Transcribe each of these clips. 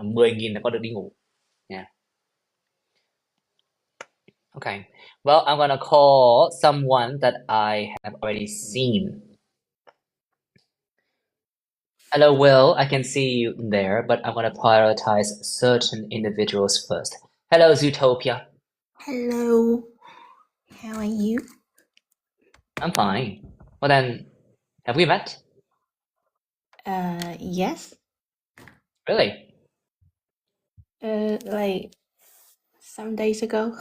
10.000 là có được đi ngủ nha. Okay. Well, I'm gonna call someone that I have already seen. Hello, Will. I can see you there, but I'm gonna prioritize certain individuals first. Hello, Zootopia. Hello, how are you? I'm fine. Well then, have we met? Yes. Really? Like some days ago.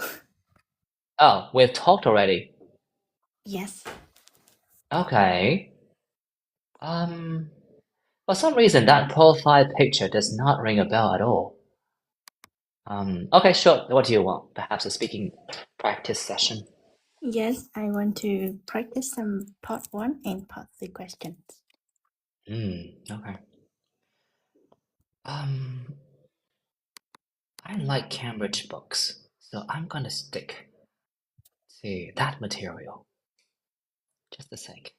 Oh, we've talked already. Yes. Okay. For some reason that profile picture does not ring a bell at all. Okay, sure. What do you want? Perhaps a speaking practice session. Yes, I want to practice some part 1 and part 3 questions. Okay. I like Cambridge books, so I'm gonna stick to that material. Just a sec.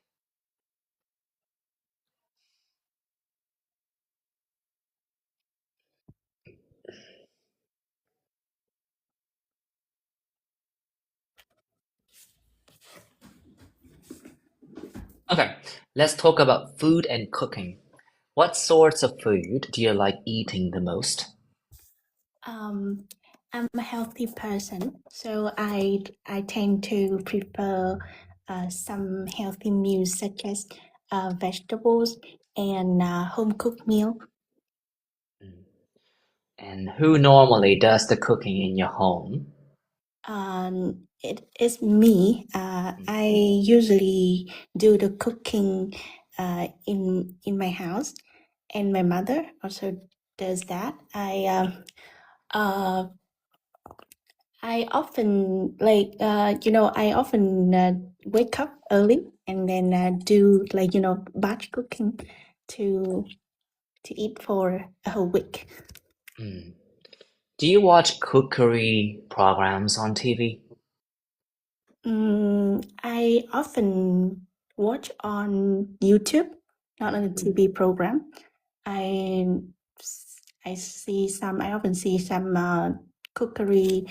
Okay, let's talk about food and cooking. What sorts of food do you like eating the most? I'm a healthy person, so I tend to prefer some healthy meals such as vegetables and home cooked meal. And who normally does the cooking in your home? It is me. I usually do the cooking in my house, and my mother also does that. I often I often wake up early and then do batch cooking to eat for a whole week. Do you watch cookery programs on TV? I often watch on YouTube, not on a TV program. I often see some cookery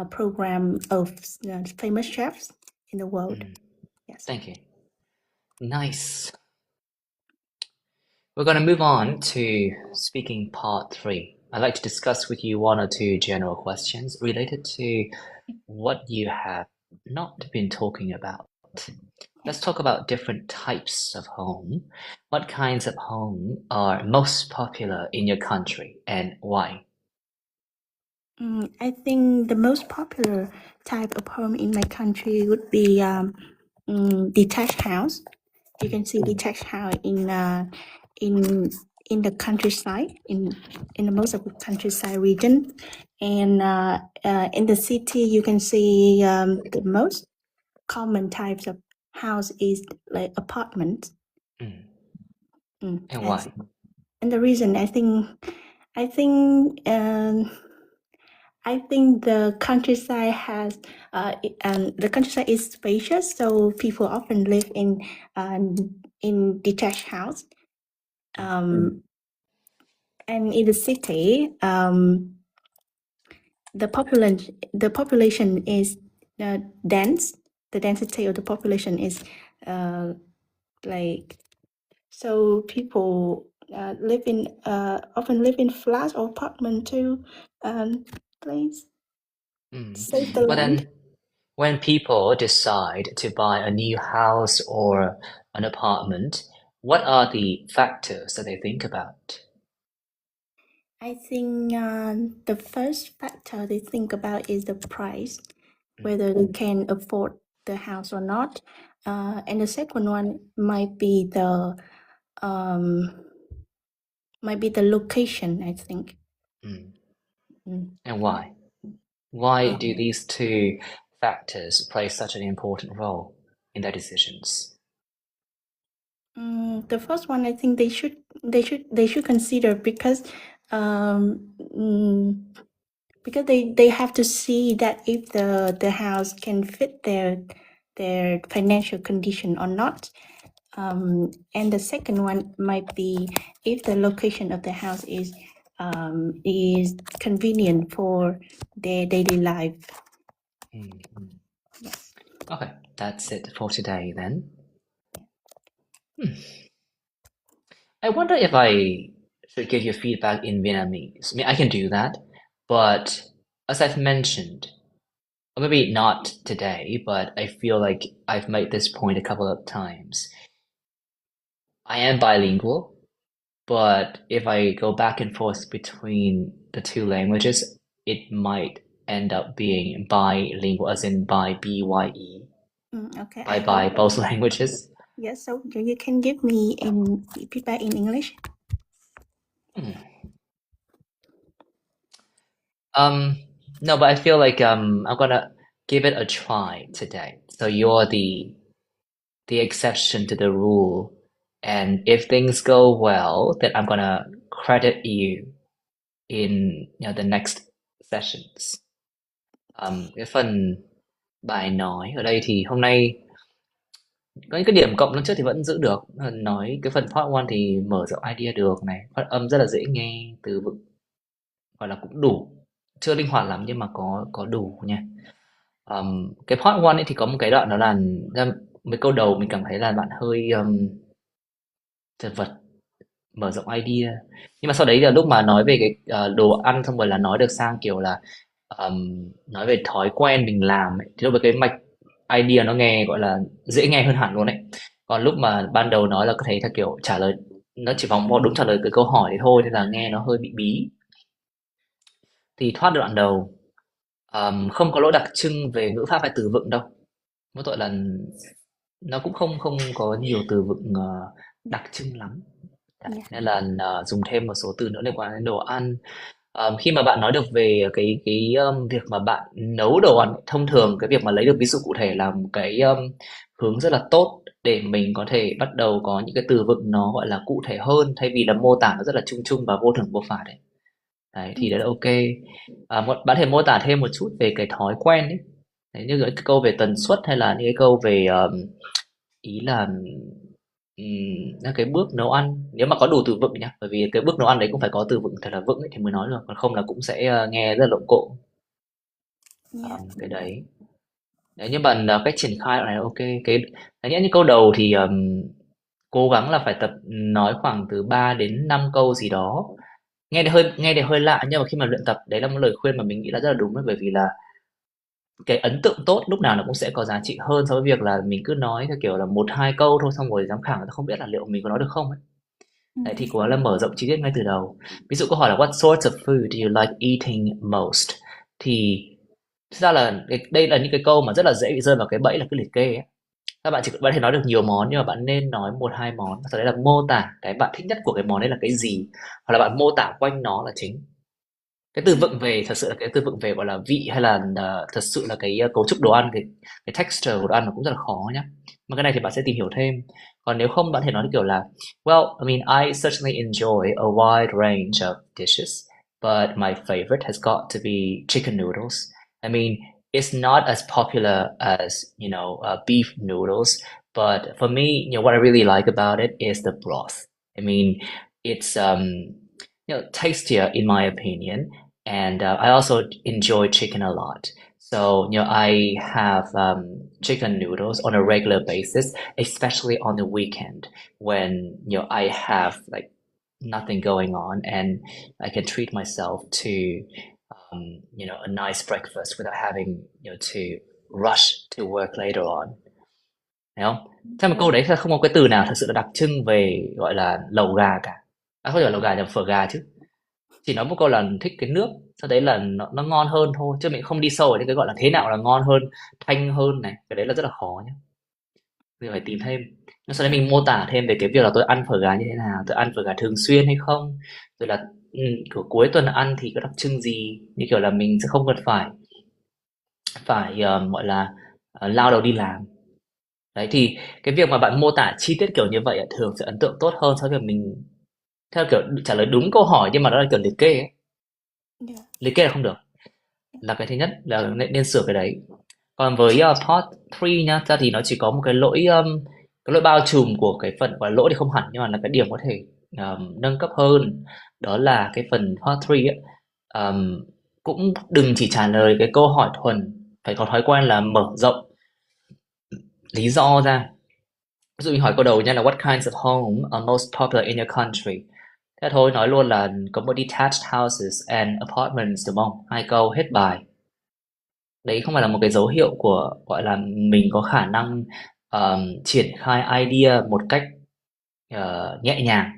program of famous chefs in the world. Yes. Thank you. Nice. We're going to move on to speaking part 3. I'd like to discuss with you 1 or 2 general questions related to what you have not been talking about. Let's talk about different types of home. What kinds of home are most popular in your country and why? I think the most popular type of home in my country would be detached house. You can see detached house in the countryside, in the most of the countryside region, and in the city you can see the most common types of house is like apartments. And why? And the reason I think the countryside the countryside is spacious, so people often live in detached house. And in the city, the population is dense. The density of the population is so people often live in flats or apartment to place save the But land. then when people decide to buy a new house or an apartment, what are the factors that they think about? I think the first factor they think about is the price, whether they can afford the house or not. And the second one might be the location, I think. And why? Why do these 2 factors play such an important role in their decisions? The first one, I think they should consider because they have to see that if the house can fit their financial condition or not. And the second one might be if the location of the house is is convenient for their daily life. Yes. Okay, that's it for today then. I wonder if I should give you feedback in Vietnamese. I mean, I can do that, but as I've mentioned, or maybe not today, but I feel like I've made this point a couple of times. I am bilingual, but if I go back and forth between the two languages, it might end up being bilingual, as in by B-Y-E, Okay. by both languages. Yes, so you can give me feedback in English. No, but I feel like I'm gonna give it a try today. So you're the exception to the rule, and if things go well, then I'm gonna credit you in the next sessions. Cái phần bài nói ở đây thì hôm nay có những cái điểm cộng lần trước thì vẫn giữ được. Nói cái phần part 1 thì mở rộng idea được này, phát âm rất là dễ nghe, từ vựng gọi là cũng đủ, chưa linh hoạt lắm nhưng mà có đủ nha. Cái part 1 ấy thì có một cái đoạn đó là mấy câu đầu mình cảm thấy là bạn hơi chật vật, mở rộng idea, nhưng mà sau đấy là lúc mà nói về cái đồ ăn xong rồi là nói được sang kiểu là nói về thói quen mình làm ấy. Thì lúc với cái mạch idea nó nghe gọi là dễ nghe hơn hẳn luôn ấy. Còn lúc mà ban đầu nói là có thấy theo kiểu trả lời nó chỉ vòng vo đúng trả lời cái câu hỏi đấy thôi, nên là nghe nó hơi bị bí. Thì thoát được đoạn đầu. Không có lỗi đặc trưng về ngữ pháp hay từ vựng đâu. Mỗi tội là nó cũng không không có nhiều từ vựng đặc trưng lắm. Đấy, nên là dùng thêm một số từ nữa liên quan đến đồ ăn. Khi mà bạn nói được về cái việc mà bạn nấu đồ ăn, thông thường cái việc mà lấy được ví dụ cụ thể là một cái hướng rất là tốt để mình có thể bắt đầu có những cái từ vựng nó gọi là cụ thể hơn, thay vì là mô tả nó rất là chung chung và vô thưởng vô phạt đấy. Đấy thì đấy là ok. Bạn thể mô tả thêm một chút về cái thói quen ấy. Đấy, như cái câu về tần suất hay là những cái câu về ý là cái bước nấu ăn, nếu mà có đủ từ vựng nhá, bởi vì cái bước nấu ăn đấy cũng phải có từ vựng thật là vững ấy, thì mới nói được, còn không là cũng sẽ nghe rất là lộn cộn. Cái đấy nhưng mà cách triển khai đoạn này là ok. Cái những câu đầu thì cố gắng là phải tập nói khoảng từ 3 đến 5 câu gì đó, nghe thì hơi lạ, nhưng mà khi mà luyện tập đấy là một lời khuyên mà mình nghĩ là rất là đúng đấy, bởi vì là cái ấn tượng tốt lúc nào nó cũng sẽ có giá trị hơn so với việc là mình cứ nói theo kiểu là 1-2 câu thôi, xong rồi giám khảo người ta không biết là liệu mình có nói được không ấy. Đấy thì cố gắng là mở rộng chi tiết ngay từ đầu. Ví dụ câu hỏi là what sorts of food do you like eating most, thì thực ra là đây là những cái câu mà rất là dễ bị rơi vào cái bẫy là cứ liệt kê ấy. Các bạn chỉ có thể nói được nhiều món, nhưng mà bạn nên nói 1-2 món, sau đấy là mô tả cái bạn thích nhất của cái món đấy là cái gì, hoặc là bạn mô tả quanh nó là chính. Cái từ vựng về thật sự là cái từ vựng về gọi là vị, hay là thật sự là cái cấu trúc đồ ăn, cái texture của đồ ăn nó cũng rất là khó nhá. Mà cái này thì bạn sẽ tìm hiểu thêm. Còn nếu không, bạn có thể nói kiểu là well, I mean, I certainly enjoy a wide range of dishes, but my favorite has got to be chicken noodles. I mean, it's not as popular as, beef noodles, but for me, what I really like about it is the broth. I mean, it's tastier in my opinion, and I also enjoy chicken a lot. So, I have chicken noodles on a regular basis, especially on the weekend when, I have like nothing going on and I can treat myself to, a nice breakfast without having, to rush to work later on. Thấy không? Theo một câu đấy là không có cái từ nào thật sự là đặc trưng về gọi là lẩu gà cả. Không phải là lẩu gà, là phở gà chứ. Chỉ nói một câu là thích cái nước, sau đấy là nó ngon hơn thôi, chứ mình không đi sâu vào những cái gọi là thế nào là ngon hơn, thanh hơn này, cái đấy là rất là khó nhé. Mình phải tìm thêm. Nhưng sau đấy mình mô tả thêm về cái việc là tôi ăn phở gà như thế nào, tôi ăn phở gà thường xuyên hay không, rồi là kiểu cuối tuần ăn thì có đặc trưng gì, như kiểu là mình sẽ không cần phải gọi là lao đầu đi làm. Đấy thì cái việc mà bạn mô tả chi tiết kiểu như vậy thường sẽ ấn tượng tốt hơn so với việc mình theo kiểu trả lời đúng câu hỏi nhưng mà nó là kiểu liệt kê ấy. Liệt kê là không được, là cái thứ nhất là nên sửa cái đấy. Còn với part 3 nhá, ra thì nó chỉ có một cái lỗi bao trùm của cái phần gọi là lỗi thì không hẳn, nhưng mà là cái điểm có thể nâng cấp hơn, đó là cái phần part 3 ấy. Cũng đừng chỉ trả lời cái câu hỏi thuần, phải có thói quen là mở rộng lý do ra. Ví dụ mình hỏi câu đầu nha là what kinds of home are most popular in your country? Thế thôi, nói luôn là có một detached houses and apartments, đúng không? 2 câu hết bài. Đấy không phải là một cái dấu hiệu của gọi là mình có khả năng triển khai idea một cách nhẹ nhàng.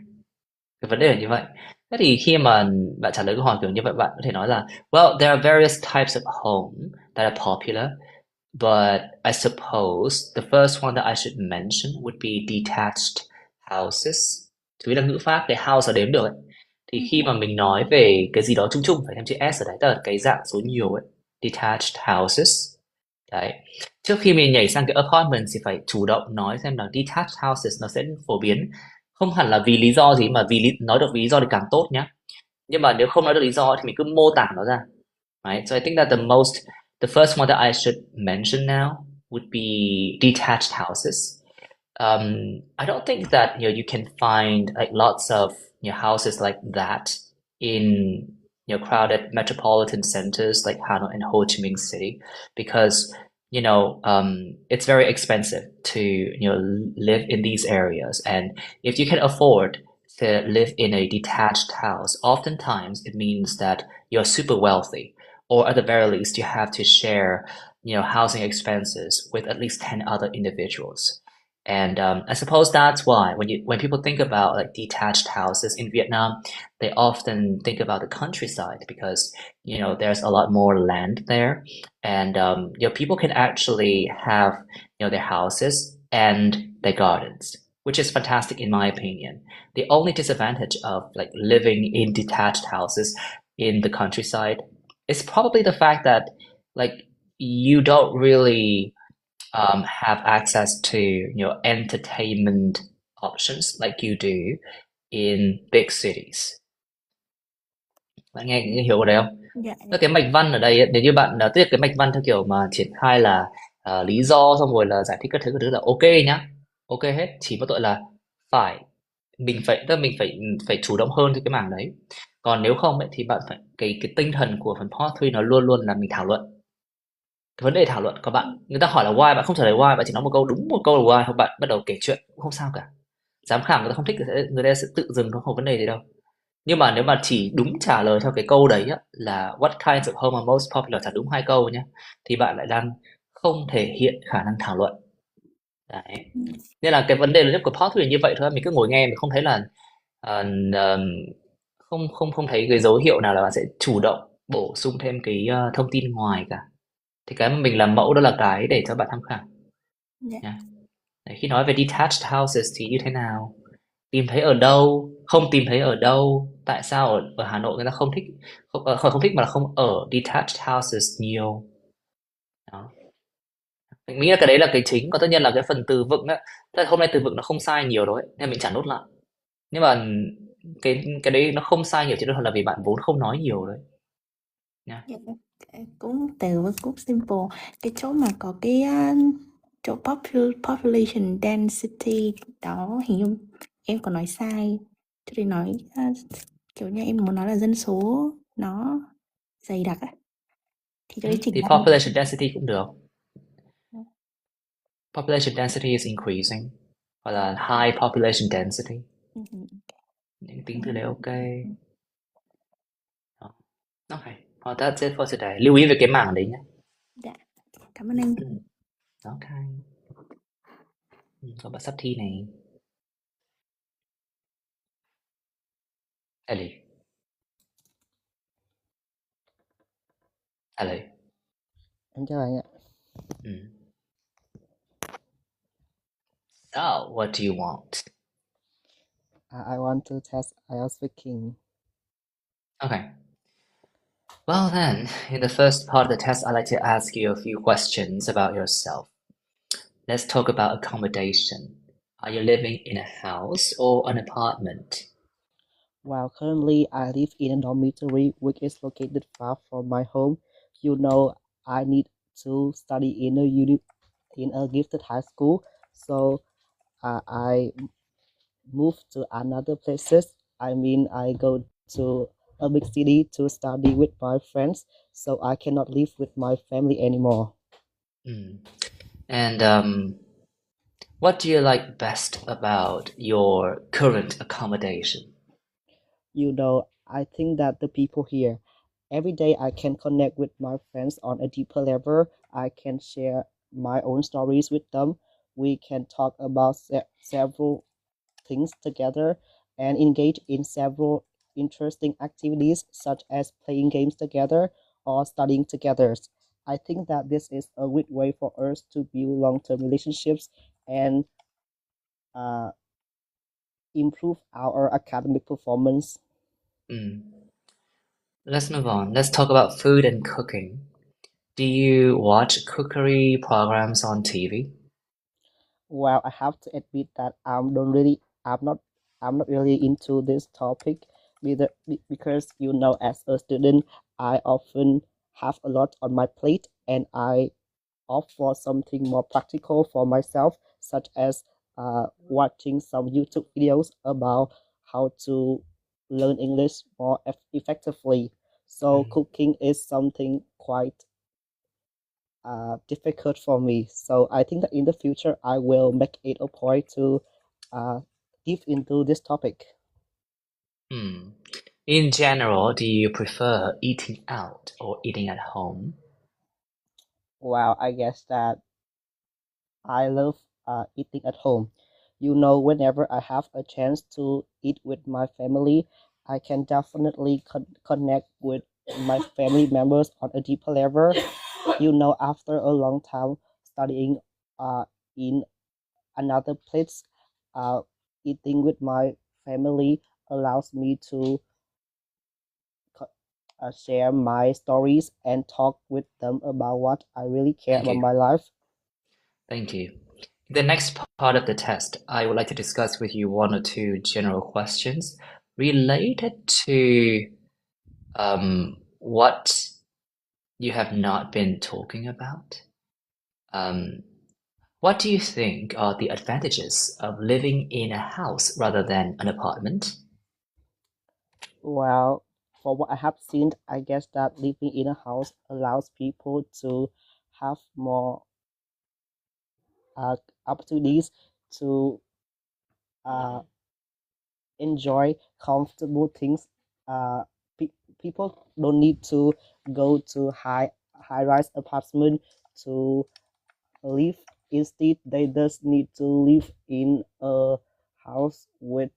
Cái vấn đề là như vậy. Thế thì khi mà bạn trả lời câu hỏi kiểu như vậy, bạn có thể nói là well, there are various types of home that are popular, but I suppose the first one that I should mention would be detached houses. Chú ý là ngữ pháp cái house là đếm được ấy. Thì khi mà mình nói về cái gì đó chung chung phải thêm chữ S ở đấy, tức là cái dạng số nhiều ấy, detached houses. Đấy. Trước khi mình nhảy sang cái apartment thì phải chủ động nói xem là detached houses nó sẽ phổ biến không hẳn là vì lý do gì mà nói được vì lý do thì càng tốt nhá. Nhưng mà nếu không nói được lý do thì mình cứ mô tả nó ra. Right? So I think that the first one that I should mention now would be detached houses. I don't think that you can find like lots of houses like that in crowded metropolitan centers like Hanoi and Ho Chi Minh City because it's very expensive to live in these areas, and if you can afford to live in a detached house, oftentimes it means that you're super wealthy, or at the very least you have to share housing expenses with at least 10 other individuals. And I suppose that's why when people think about like detached houses in Vietnam, they often think about the countryside because there's a lot more land there, and people can actually have their houses and their gardens, which is fantastic in my opinion. The only disadvantage of like living in detached houses in the countryside is probably the fact that like you don't really have access to entertainment options like you do in big cities. Bạn nghe hiểu ở đây không? Dạ, Tức cái mạch văn ở đây ấy, nếu như bạn tức cái mạch văn theo kiểu mà triển khai là lý do xong rồi là giải thích các thứ là ok nhá, ok hết, chỉ có tội là phải tức là mình phải chủ động hơn cho cái mảng đấy. Còn nếu không ấy, thì bạn phải cái tinh thần của phần part 3 nó luôn luôn là mình thảo luận. Cái vấn đề thảo luận của bạn, người ta hỏi là why, bạn không trả lời why, bạn chỉ nói một câu đúng một câu là why, hoặc bạn bắt đầu kể chuyện cũng không sao cả. Giám khảo người ta không thích người ta sẽ tự dừng thôi, không vấn đề gì đâu. Nhưng mà nếu mà chỉ đúng trả lời theo cái câu đấy á, là what kinds of home are most popular, trả đúng 2 câu nhé, thì bạn lại đang không thể hiện khả năng thảo luận. Đấy. Nên là cái vấn đề lớn nhất của part là như vậy thôi, mình cứ ngồi nghe mình không thấy là ờ, không không không thấy cái dấu hiệu nào là bạn sẽ chủ động bổ sung thêm cái thông tin ngoài cả. Thì cái mà mình làm mẫu đó là cái để cho bạn tham khảo dạ. nha. Đấy, khi nói về detached houses thì như thế nào? Tìm thấy ở đâu? Không tìm thấy ở đâu? Tại sao ở Hà Nội người ta không thích không thích mà là không ở detached houses nhiều? Đó. Mình nghĩ là cái đấy là cái chính, còn tất nhiên là cái phần từ vựng á, tức là hôm nay từ vựng nó không sai nhiều đâu ấy, nên mình trả nốt lại. Nhưng mà cái đấy nó không sai nhiều chỉ đơn thuần là vì bạn vốn không nói nhiều đấy nha. Dạ, cũng từ với cũng simple. Cái chỗ mà có cái chỗ population density đó, hình như em có nói sai. Cho nên nói kiểu như em muốn nói là dân số nó dày đặc á. Thì cái đấy chỉnh Thì lại. population density cũng được. Population density is increasing, hoặc là high population density. Những tính từ đấy ok. Đó. Okay, well, that's it for today. Lưu ý về cái mảng đấy nhé. Dạ, cảm ơn anh. Ok. Rồi bạn sắp thi này. Ellie. Ellie. Em chào anh ạ. So, what do you want? I want to test IELTS speaking. Okay. Well then, in the first part of the test, I'd like to ask you a few questions about yourself. Let's talk about accommodation. Are you living in a house or an apartment? While currently I live in a dormitory which is located far from my home, I need to study in a gifted high school, so I move to another places. I mean, I go to a big city to study with my friends, so I cannot live with my family anymore. And what do you like best about your current accommodation? I think that the people here, every day I can connect with my friends on a deeper level. I can share my own stories with them. We can talk about several things together and engage in several interesting activities such as playing games together or studying together. I think that this is a good way for us to build long-term relationships and uh, improve our academic performance. Let's move on. Let's talk about food and cooking. Do you watch cookery programs on TV? Well, I have to admit that I'm not really into this topic because as a student I often have a lot on my plate and I opt for something more practical for myself, such as watching some YouTube videos about how to learn English more effectively. So cooking is something quite difficult for me. So I think that in the future I will make it a point to dive into this topic. In general, do you prefer eating out or eating at home? Well, I guess that I love eating at home. Whenever I have a chance to eat with my family, I can definitely connect with my family members on a deeper level. After a long time studying in another place, uh, eating with my family allows me to share my stories and talk with them about what I really care Thank about you. my life. Thank you. The next part of the test, I would like to discuss with you one or two general questions related to what you have not been talking about. What do you think are the advantages of living in a house rather than an apartment? Well, for what I have seen, I guess that living in a house allows people to have more uh, opportunities to uh, enjoy comfortable things. Uh, People don't need to go to high rise apartment to live. Instead, they just need to live in a house with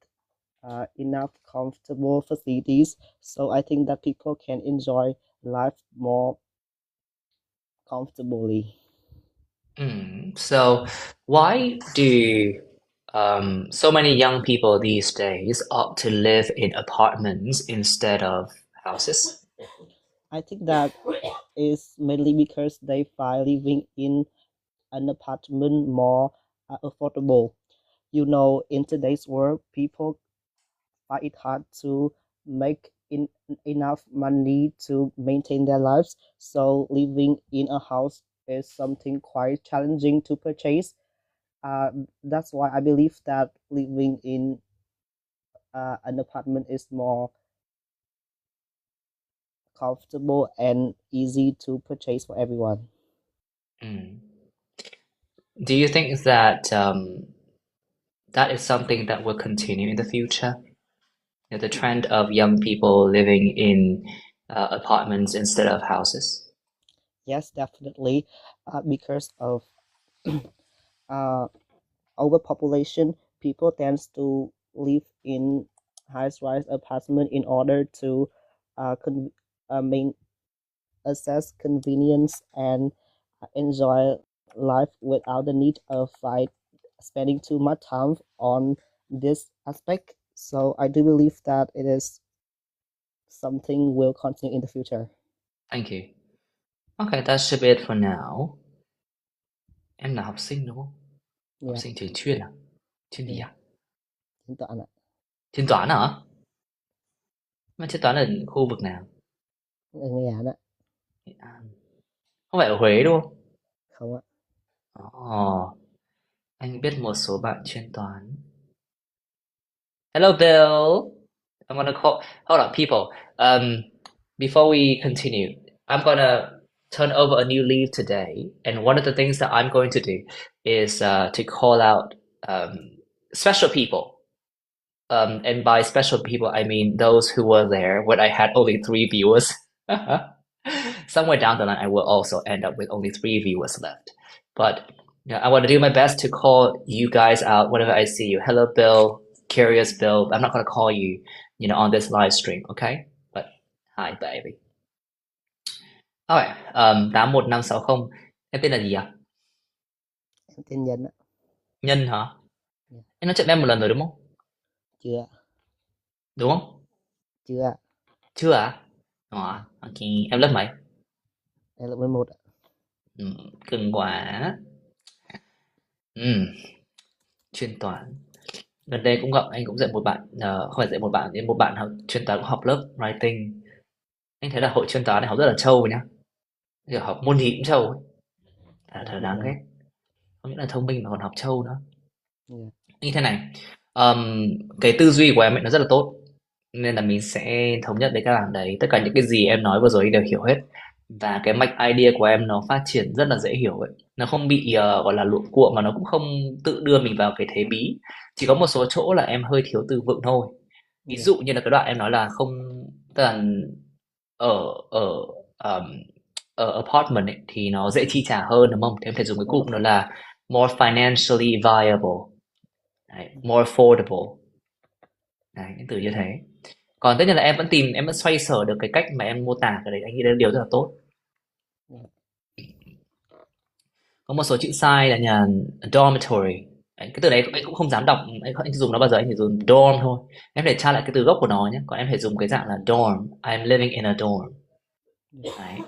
enough comfortable facilities. So I think that people can enjoy life more comfortably. So why do so many young people these days opt to live in apartments instead of houses? I think that is mainly because they find living in an apartment more affordable. In today's world, people find it hard to make enough money to maintain their lives. So living in a house is something quite challenging to purchase. That's why I believe that living in an apartment is more comfortable and easy to purchase for everyone. Mm. Do you think that that is something that will continue in the future? The trend of young people living in apartments instead of houses? Yes, definitely, because of uh, overpopulation, people tends to live in high-rise apartment in order to main access convenience and enjoy life without the need of spending too much time on this aspect. So I do believe that it is something will continue in the future. Thank you. Okay, that should be it for now. Em là học sinh đúng không? Học Yeah, sinh trường chuyên à? Chuyên gì yeah. à? Hiện tại là Chuyên toán hả? Mà chuyên toán ở khu vực nào? ở nhà đó, Nghệ An. Không phải ở Huế đúng không? không ạ. Ồ, anh biết một số bạn chuyên toán. Hello, Bill. I'm gonna call. Hold on, people. Before we continue, I'm gonna turn over a new leaf today, and one of the things that I'm going to do is to call out special people. And by special people, I mean those who were there when I had only 3 viewers. Somewhere down the line, I will also end up with only 3 viewers left. But yeah, I want to do my best to call you guys out whenever I see you. Hello, Bill. Curious Bill. I'm not going to call you, on this live stream, okay? But hi, baby. Alright, 81560. Em tên là gì ạ? Em tên Nhân ạ. Nhân hả? Dạ. Em nói chuyện với em một lần rồi đúng không? Chưa ạ. Đúng không? Chưa ạ. Chưa à? Ok, em lớp mấy? Em lớp 11 ạ. Cưng quá. Chuyên toán. Gần đây cũng gặp anh cũng dạy một bạn, không phải dạy một bạn, nhưng một bạn học chuyên toán cũng học lớp writing. Anh thấy là hội chuyên toán này học rất là trâu nhá. Kiểu học môn gì cũng trâu ấy. Thật đáng ghét. Không những là thông minh mà còn học trâu nữa. Như thế này, cái tư duy của em ấy nó rất là tốt. Nên là mình sẽ thống nhất với các bạn đấy. Tất cả những cái gì em nói vừa rồi đều hiểu hết. Và cái mạch idea của em nó phát triển rất là dễ hiểu ấy. Nó không bị gọi là luộm cuộn mà nó cũng không tự đưa mình vào cái thế bí. Chỉ có một số chỗ là em hơi thiếu từ vựng thôi. Ví dụ như là cái đoạn em nói là không, tức là ở ở ở apartment ấy, thì nó dễ chi trả hơn đúng không? Thì em thể dùng cái cụm đó là more financially viable. Đấy, more affordable. Đấy, những từ như thế. Còn tất nhiên là em vẫn xoay sở được cái cách mà em mô tả cái đấy, anh nghĩ đấy là điều rất là tốt. Có một số chữ sai là nhà dormitory. Đấy, cái từ đấy anh cũng không dám đọc, anh dùng nó bao giờ, anh chỉ dùng dorm thôi. Em phải tra lại cái từ gốc của nó nhé. Còn em phải dùng cái dạng là dorm. I'm living in a dorm. Đấy.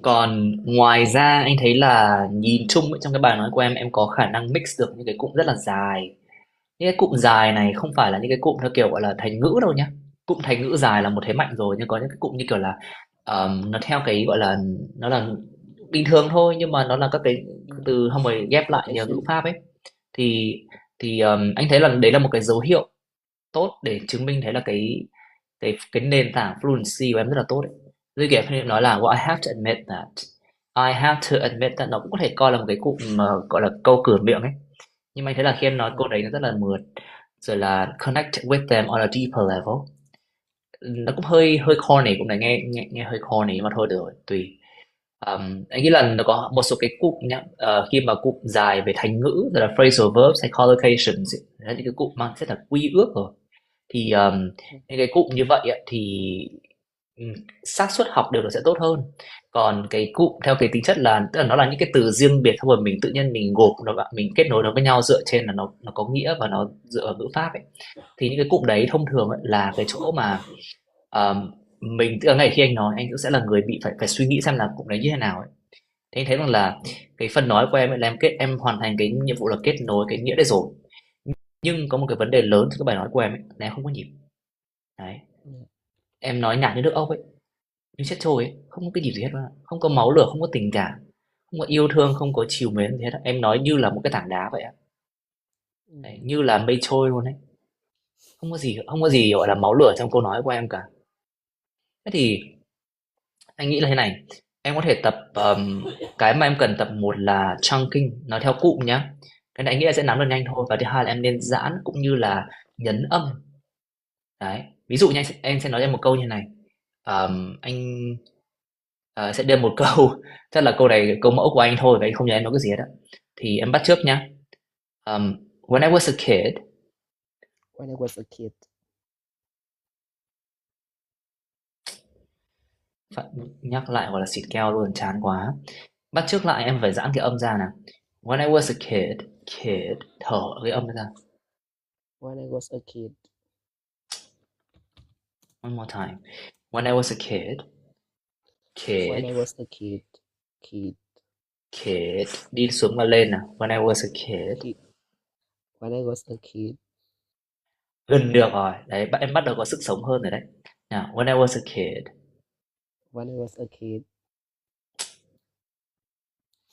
Còn ngoài ra anh thấy là nhìn chung ấy, trong cái bài nói của em có khả năng mix được những cái cụm rất là dài. Những cái cụm dài này không phải là những cái cụm theo kiểu gọi là thành ngữ đâu nhá. Cụm thành ngữ dài là một thế mạnh rồi, nhưng có những cái cụm như kiểu là nó theo cái gọi là nó là bình thường thôi, nhưng mà nó là các cái từ không phải ghép lại nhờ ngữ pháp ấy. Thì anh thấy là đấy là một cái dấu hiệu tốt để chứng minh thấy là cái nền tảng fluency của em rất là tốt ấy. Như kiểu em nói là well, I have to admit that. I have to admit that nó cũng có thể coi là một cái cụm gọi là câu cửa miệng ấy. Nhưng mà anh thấy là khi em nói câu đấy nó rất là mượt. Rồi là connect with them on a deeper level. Nó cũng hơi hơi corny, cũng này nghe hơi corny, nhưng mà thôi được rồi, tùy. Anh nghĩ là nó có một số cái cụm nhá, khi mà cụm dài về thành ngữ rồi là phrasal verbs hay collocations ấy, đấy, những cái cụm mang rất là quy ước rồi. Thì những cái cụm như vậy ấy, thì xác suất học được nó sẽ tốt hơn. Còn cái cụm theo cái tính chất là tức là nó là những cái từ riêng biệt, xong rồi mình tự nhiên mình gộp nó vào, mình kết nối nó với nhau dựa trên là nó có nghĩa và nó dựa vào ngữ pháp ấy. Thì những cái cụm đấy thông thường ấy, là cái chỗ mà mình tức là ngày khi anh nói anh cũng sẽ là người bị phải suy nghĩ xem là cụm đấy như thế nào ấy. Thế anh thấy rằng là cái phần nói của em ấy là em hoàn thành cái nhiệm vụ là kết nối cái nghĩa đấy rồi. Nhưng có một cái vấn đề lớn trong cái bài nói của em ấy là em không có nhịp. Đấy. Em nói nhạt như nước ốc ấy, như chết trôi ấy, không có cái nhịp gì hết đâu. Không có máu lửa, không có tình cảm, không có yêu thương, không có trìu mến gì hết. Em nói như là một cái tảng đá vậy ạ. Đấy, như là mây trôi luôn ấy. Không có gì gọi là máu lửa trong câu nói của em cả. Thế thì anh nghĩ là thế này, em có thể tập cái mà em cần tập, một là chunking, nói theo cụm nhá. Cái này anh nghĩ là sẽ nắm được nhanh thôi. Và thứ hai là em nên giãn cũng như là nhấn âm. Đấy, ví dụ như em sẽ nói em một câu như này. Anh sẽ đưa một câu, chắc là câu này câu mẫu của anh thôi và anh không nhớ em nói cái gì hết á. Thì em bắt trước nhá. When I was a kid. When I was a kid. Phải nhắc lại gọi là xịt keo luôn, chán quá. Bắt trước lại em phải giãn cái âm ra nào. When I was a kid, thở cái âm ra. When I was a kid. One more time. When I was a kid. When I was a kid. Kid. Đi xuống và lên nào. When I was a kid. When I was a kid. Gần được rồi. Đấy, em bắt đầu có sức sống hơn rồi đấy. Nào, when I was a kid. When I was a kid.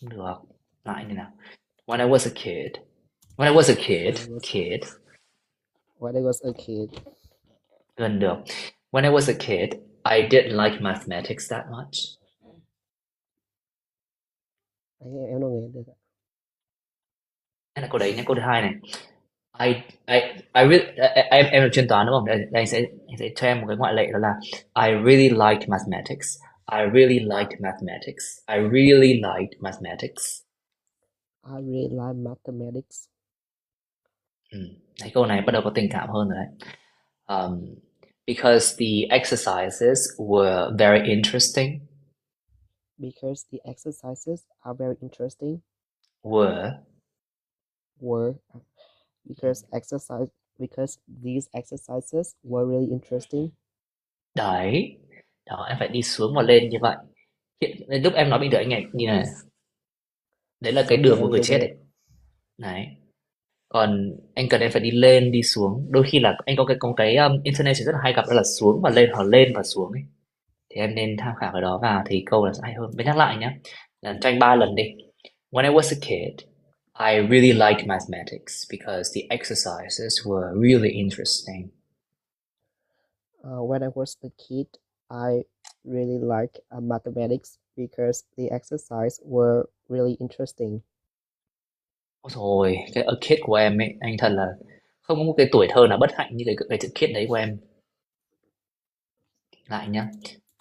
Không được. Lại như nào. When I was a kid. When I was a kid. When I was a kid, Gần được. When I was a kid, I didn't like mathematics that much. em đâu nghe được ạ. Đây là câu đấy nhé. Câu thứ hai này. I really em là chuyên toán đúng không? Đây anh sẽ cho em một cái ngoại lệ đó là I really like mathematics. I really like mathematics. I really like mathematics. I really like mathematics. Đấy, câu này bắt đầu có tình cảm hơn rồi đấy. Because the exercises were very interesting. Because the exercises are very interesting. Were because these exercises were really interesting. Đấy. Đó, em phải đi xuống và lên như vậy. Lúc em nói bình thường anh này như này. Đấy là cái đường của người chết ấy. Đấy. Còn anh cần em phải đi lên đi xuống. Đôi khi là anh có cái intonation rất là hay gặp, đó là xuống và lên hoặc lên và xuống ấy. Thì em nên tham khảo cái đó vào thì câu là sẽ hay hơn. Mình nhắc lại nhé. Cho anh 3 lần đi. When I was a kid, I really liked mathematics because the exercises were really interesting. When I was a kid, I really liked mathematics because the exercises were really interesting. Ôi rồi, cái a kid của em ấy, anh thật là không có một cái tuổi thơ nào bất hạnh như cái chữ kid đấy của em. Lại nhá.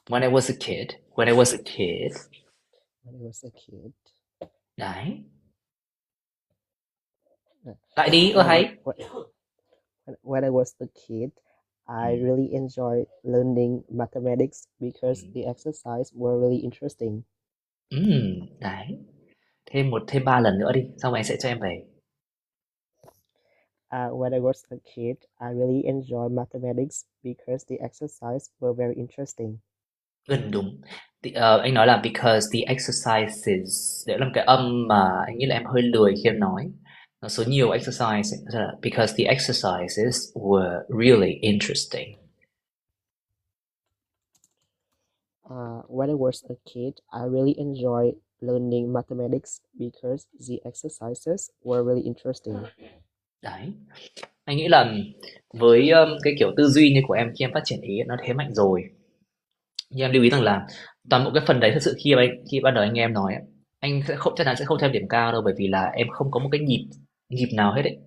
When I was a kid, when I was a kid. When I was a kid. Đấy. Lại đi, hay. When I was a kid, I really enjoyed learning mathematics because the exercises were really interesting. Đấy. Thêm 3 lần nữa đi, xong anh sẽ cho em về. When I was a kid, I really enjoyed mathematics because the exercises were very interesting. Gần đúng. Anh nói là because the exercises, để làm cái âm mà anh nghĩ là em hơi lười khi em nói. Nó số nhiều exercise ấy, là because the exercises were really interesting. When I was a kid, I really enjoyed learning mathematics because the exercises were really interesting. Đấy. Anh nghĩ là với cái kiểu tư duy như của em khi em phát triển ý nó thế mạnh rồi. Nhưng em lưu ý rằng là toàn bộ cái phần đấy thật sự khi ban đầu anh nghe em nói ấy, anh sẽ chắc chắn sẽ không thêm điểm cao đâu, bởi vì là em không có một cái nhịp nào hết ấy.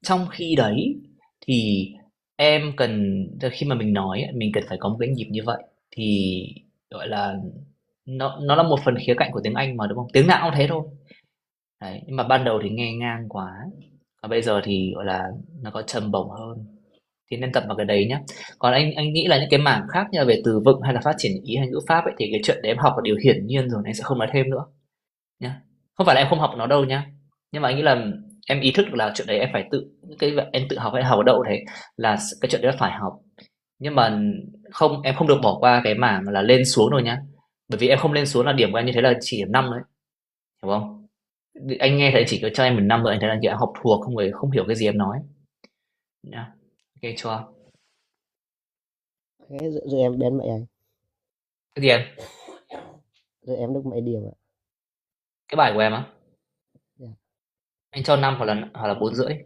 Trong khi đấy thì em cần khi mà mình nói ấy, mình cần phải có một cái nhịp như vậy thì gọi là nó là một phần khía cạnh của tiếng Anh mà đúng không? Tiếng nào cũng thế thôi. Đấy, nhưng mà ban đầu thì nghe ngang quá. Và bây giờ thì gọi là nó có trầm bổng hơn. Thì nên tập vào cái đấy nhá. Còn anh nghĩ là những cái mảng khác như là về từ vựng hay là phát triển ý hay ngữ pháp ấy thì cái chuyện đấy em học là điều hiển nhiên rồi, anh sẽ không nói thêm nữa nhá. Không phải là em không học nó đâu nhá. Nhưng mà anh nghĩ là em ý thức được là chuyện đấy em phải em tự học hay học ở đâu thế là cái chuyện đấy là phải học. Nhưng mà em không được bỏ qua cái mảng là lên xuống rồi nhá. Bởi vì em không lên xuống là điểm của em như thế là chỉ điểm 5 thôi. Hiểu không? Anh nghe thấy chỉ có cho em 1 năm rồi anh thấy là kiểu em học thuộc không hiểu cái gì em nói. Nhá. Ok chưa? Thế rồi em đến mấy anh? Cái gì em? Rồi em được mấy điểm ạ? Cái bài của em á? Yeah. Anh cho 5 hoặc là 4,5.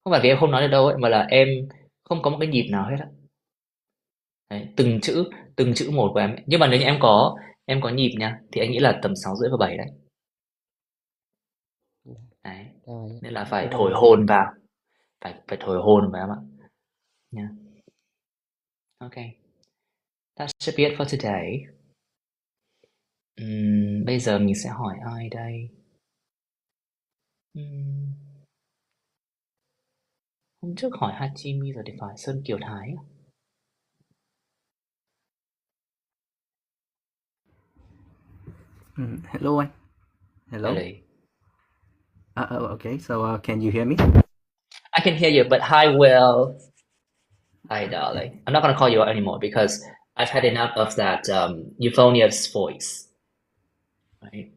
Không phải vì em không nói được đâu ấy, mà là em không có một cái nhịp nào hết á. Đấy, từng chữ một của em ấy. Nhưng mà nếu như em có nhịp nha thì anh nghĩ là tầm 6,5 và 7 đấy. Đấy. Rồi, Nên là phải thổi hồn vào. Phải thổi hồn vào em ạ. Nha. Okay. That should be it for today. Bây giờ mình sẽ hỏi ai đây? Hôm trước hỏi Hachimi rồi thì phải Sơn Kiều Thái. Hello anh. Hello. Really? Okay, so can you hear me? I can hear you, but hi, Will. Hi, darling. I'm not gonna call you out anymore because I've had enough of that euphonious voice. Right?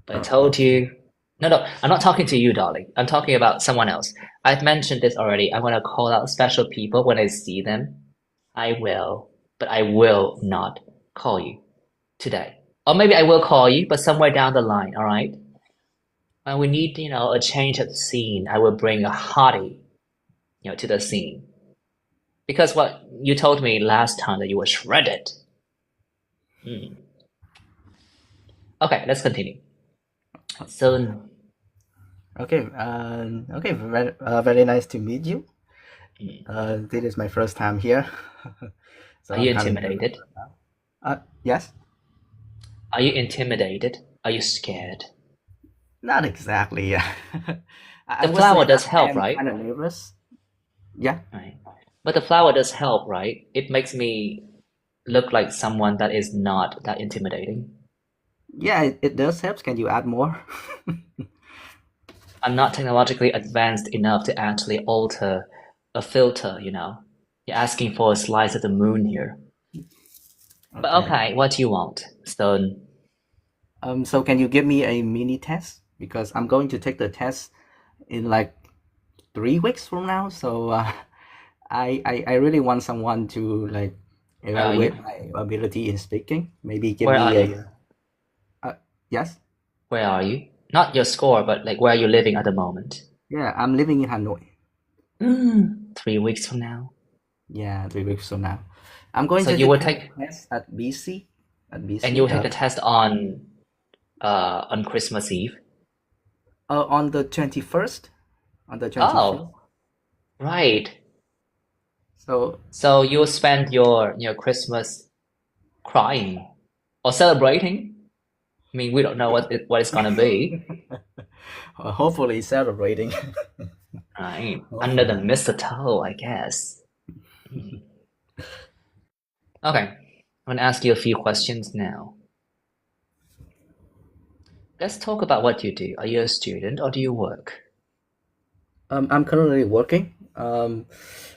But I told you. No, I'm not talking to you, darling. I'm talking about someone else. I've mentioned this already. I'm gonna call out special people when I see them. I will, but I will not call you today. Or maybe I will call you, but somewhere down the line, all right? When we need, a change of scene, I will bring a hottie to the scene. Because what you told me last time that you were shredded. Okay, let's continue. So, Okay. Okay. Very nice to meet you. This is my first time here. So are you I'm kind of intimidated? yes. Are you intimidated? Are you scared? Not exactly. Yeah. I The would say flower does that I help, am right? kind of nervous. Yeah. Right. But the flower does help, right? It makes me look like someone that is not that intimidating. Yeah. It does help. Can you add more? I'm not technologically advanced enough to actually alter a filter, You're asking for a slice of the moon here. But okay, what do you want, Stone? So can you give me a mini test? Because I'm going to take the test in like 3 weeks from now. So I really want someone to like Where are you? evaluate my ability in speaking. Maybe give Where are me you? yes. Where are you? Not your score, but like where are you living at the moment? Yeah, I'm living in Hanoi. 3 weeks from now. Yeah, 3 weeks from now. I'm going So to you will take take, the test at BC. At BC. and you will take the test on Christmas Eve. On the 21st. On the 25th. Oh, right. So So you'll spend your Christmas crying or celebrating. I mean, we don't know what it's gonna be, hopefully celebrating. right? Under the mistletoe, I guess. Okay, I'm gonna ask you a few questions now. Let's talk about what you do. Are you a student or do you work? I'm currently working. I'm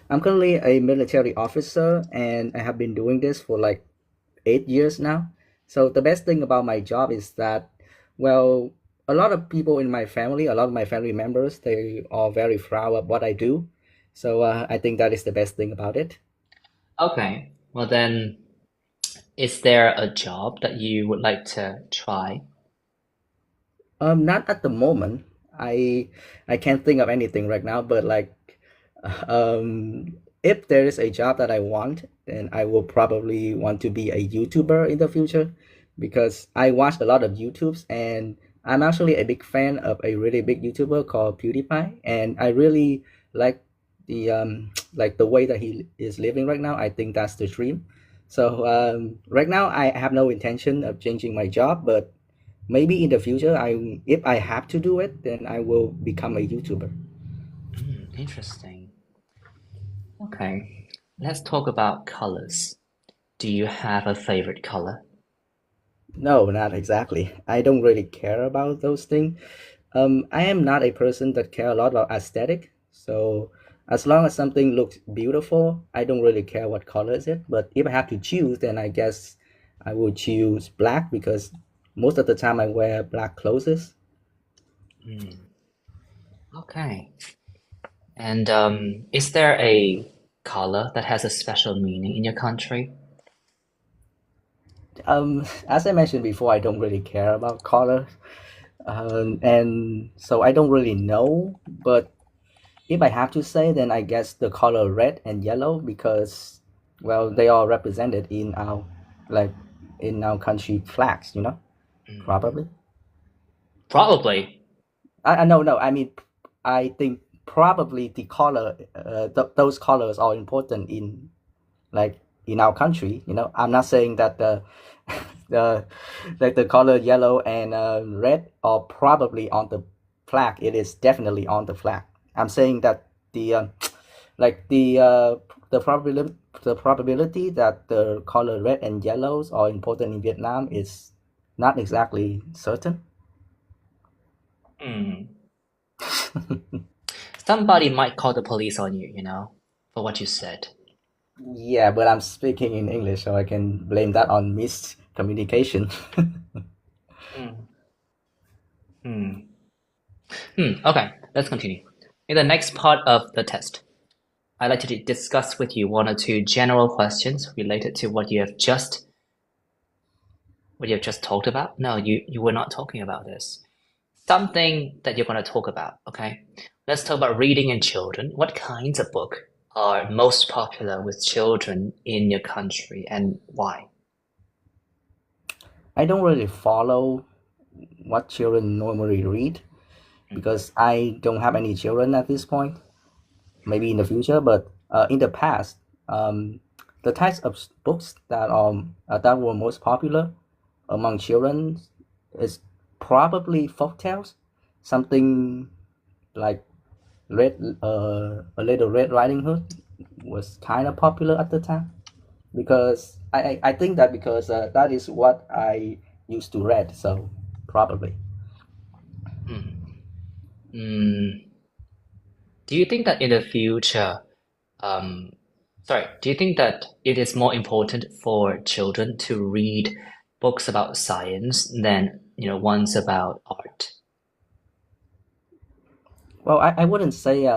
currently a military officer, and I have been doing this for like 8 years now. So the best thing about my job is that, well, a lot of people in my family, a lot of my family members, they are very proud of what I do. So I think that is the best thing about it. Okay, well then, is there a job that you would like to try? Not at the moment. I can't think of anything right now, but like, if there is a job that I want, then I will probably want to be a YouTuber in the future, because I watch a lot of YouTubes, and I'm actually a big fan of a really big YouTuber called PewDiePie, and I really like the like the way that he is living right now. I think that's the dream. So right now I have no intention of changing my job, but maybe in the future, if I have to do it, then I will become a YouTuber. Interesting. Okay, let's talk about colors. Do you have a favorite color? No, not exactly. I don't really care about those things. I am not a person that care a lot about aesthetic. So as long as something looks beautiful, I don't really care what color is it. But if I have to choose, then I guess I would choose black, because most of the time I wear black clothes. Okay. And is there a color that has a special meaning in your country? As I mentioned before, I don't really care about color, and so I don't really know. But if I have to say, then I guess the color red and yellow, because, well, they are represented in our, like, in our country flags, probably. Probably. I no, I mean, I think probably the color, those colors are important in, like, in our country. I'm not saying that the the like the color yellow and red are probably on the flag. It is definitely on the flag. I'm saying that the like the probability that the color red and yellows are important in Vietnam is not exactly certain. Somebody might call the police on you, for what you said. Yeah, but I'm speaking in English, so I can blame that on miscommunication. Okay, let's continue. In the next part of the test, I'd like to discuss with you one or two general questions related to what you have just talked about. No, you were not talking about this. something that you're going to talk about, okay? Let's talk about reading in children. What kinds of book are most popular with children in your country and why? I don't really follow what children normally read because I don't have any children at this point. Maybe in the future, but in the past, the types of books that were most popular among children is probably folk tales, something like a Little Red Riding Hood was kind of popular at the time because I think that because that is what I used to read, so probably. Do you think that in the future, do you think that it is more important for children to read books about science than, ones about art? Well, I wouldn't say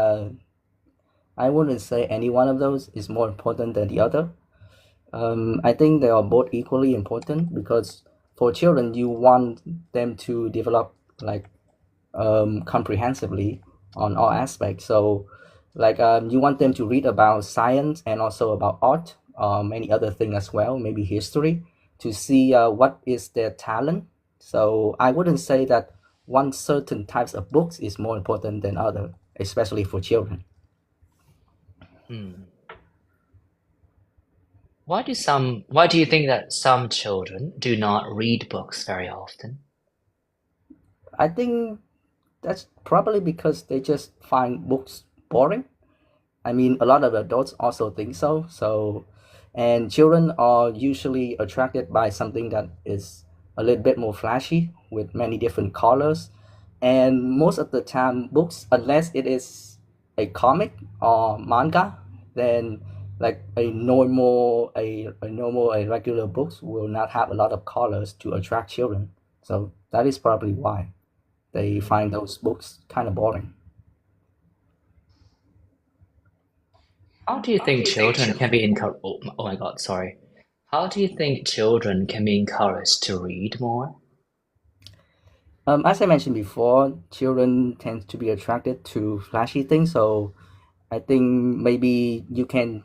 any one of those is more important than the other. I think they are both equally important because for children you want them to develop like comprehensively on all aspects. So like you want them to read about science and also about art, many other things as well, maybe history, to see what is their talent. So I wouldn't say that one certain types of books is more important than other, especially for children. Why do you think that some children do not read books very often? I think that's probably because they just find books boring. I mean, a lot of adults also think so. So, and children are usually attracted by something that is a little bit more flashy with many different colors. And most of the time, books, unless it is a comic or manga, then like a regular books will not have a lot of colors to attract children. So that is probably why they find those books kind of boring. How do you think children can be encouraged? Oh my God, sorry. How do you think children can be encouraged to read more? As I mentioned before, children tend to be attracted to flashy things. So I think maybe you can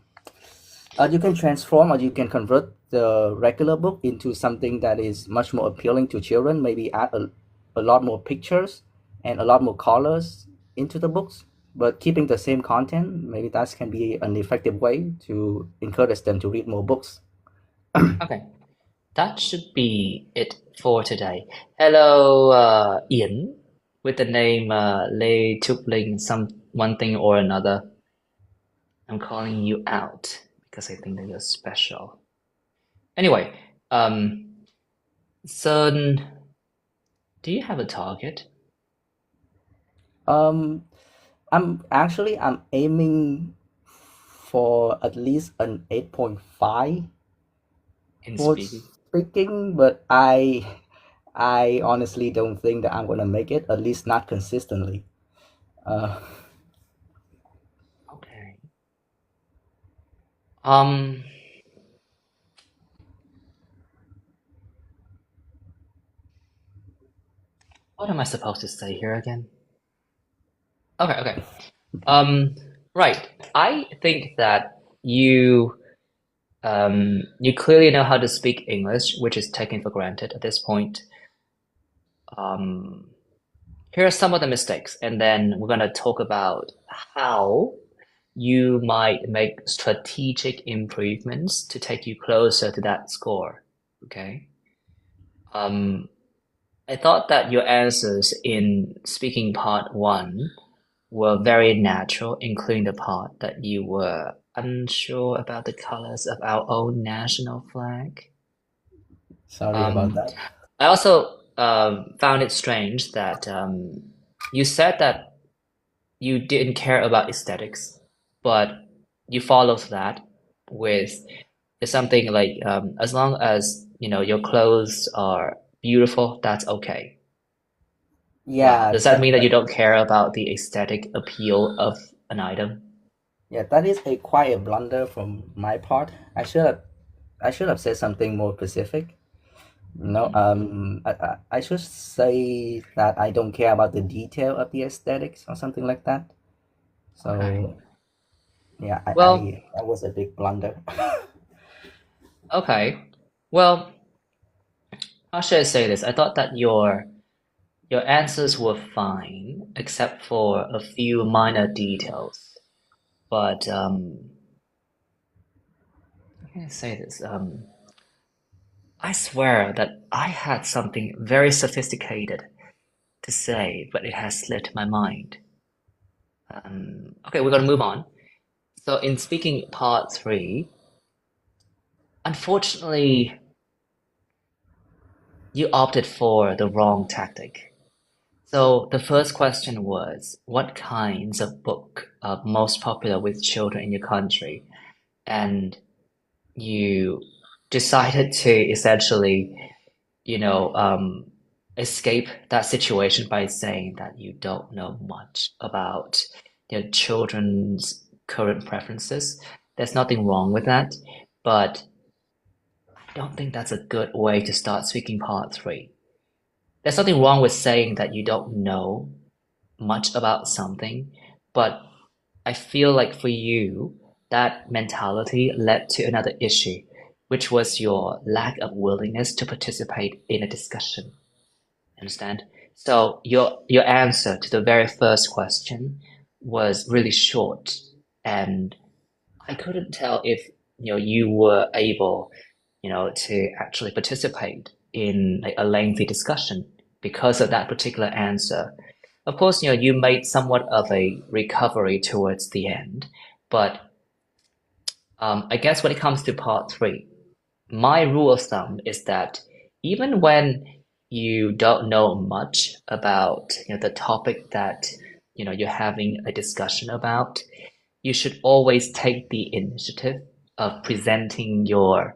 transform or you can convert the regular book into something that is much more appealing to children. Maybe add a lot more pictures and a lot more colors into the books, but keeping the same content. Maybe that can be an effective way to encourage them to read more books. Okay, that should be it for today. Hello, Ian, with the name Lei Tupling, one thing or another. I'm calling you out because I think that you're special. Anyway, Sun, do you have a target? I'm aiming for at least an 8.5 In for speaking? speaking, but I honestly don't think that I'm gonna make it, at least not consistently. Okay. What am I supposed to say here again? Okay. Right. I think that you clearly know how to speak English, which is taken for granted at this point. Here are some of the mistakes, and then we're gonna talk about how you might make strategic improvements to take you closer to that score. Okay. I thought that your answers in speaking part 1 were very natural, including the part that you were unsure about the colors of our own national flag. Sorry about that. I also found it strange that you said that you didn't care about aesthetics, but you followed that with something like as long as your clothes are beautiful, that's okay. Yeah, Does that mean that you don't care about the aesthetic appeal of an item? yeah, that is a quite a blunder from my part. I should have said something more specific. No, I should say that I don't care about the detail of the aesthetics or something like that. So Okay. yeah, Well, that was a big blunder. okay. Well, how should I say this? I thought that your answers were fine, except for a few minor details. But how can I say this? I swear that I had something very sophisticated to say, but it has slipped my mind. Okay, we're gonna move on. So in speaking part three, unfortunately, you opted for the wrong tactic. So the first question was, what kinds of book are most popular with children in your country? And you decided to essentially, you know, escape that situation by saying that you don't know much about children's current preferences. There's nothing wrong with that, but I don't think that's a good way to start speaking part three. There's nothing wrong with saying that you don't know much about something, but I feel like for you, that mentality led to another issue, which was your lack of willingness to participate in a discussion. Understand? So your answer to the very first question was really short, and I couldn't tell if you were able, to actually participate in like a lengthy discussion because of that particular answer. Of course, you made somewhat of a recovery towards the end, but I guess when it comes to part three, my rule of thumb is that even when you don't know much about the topic that you're having a discussion about, you should always take the initiative of presenting your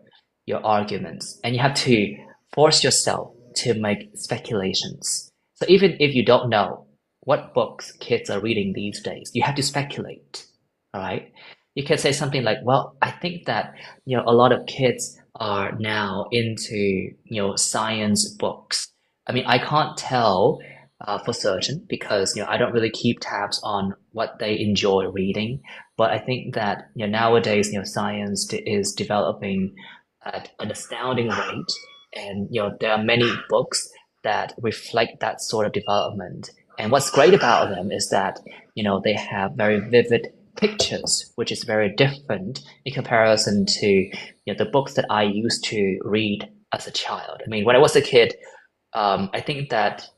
arguments, and you have to force yourself to make speculations. So even if you don't know what books kids are reading these days, you have to speculate. All right? You can say something like, "Well, I think that a lot of kids are now into science books. I mean, I can't tell for certain because I don't really keep tabs on what they enjoy reading. But I think that nowadays science is developing at an astounding rate, and there are many books that reflect that sort of development. And what's great about them is that they have very vivid pictures, which is very different in comparison to the books that I used to read as a child. I mean, when I was a kid, I think that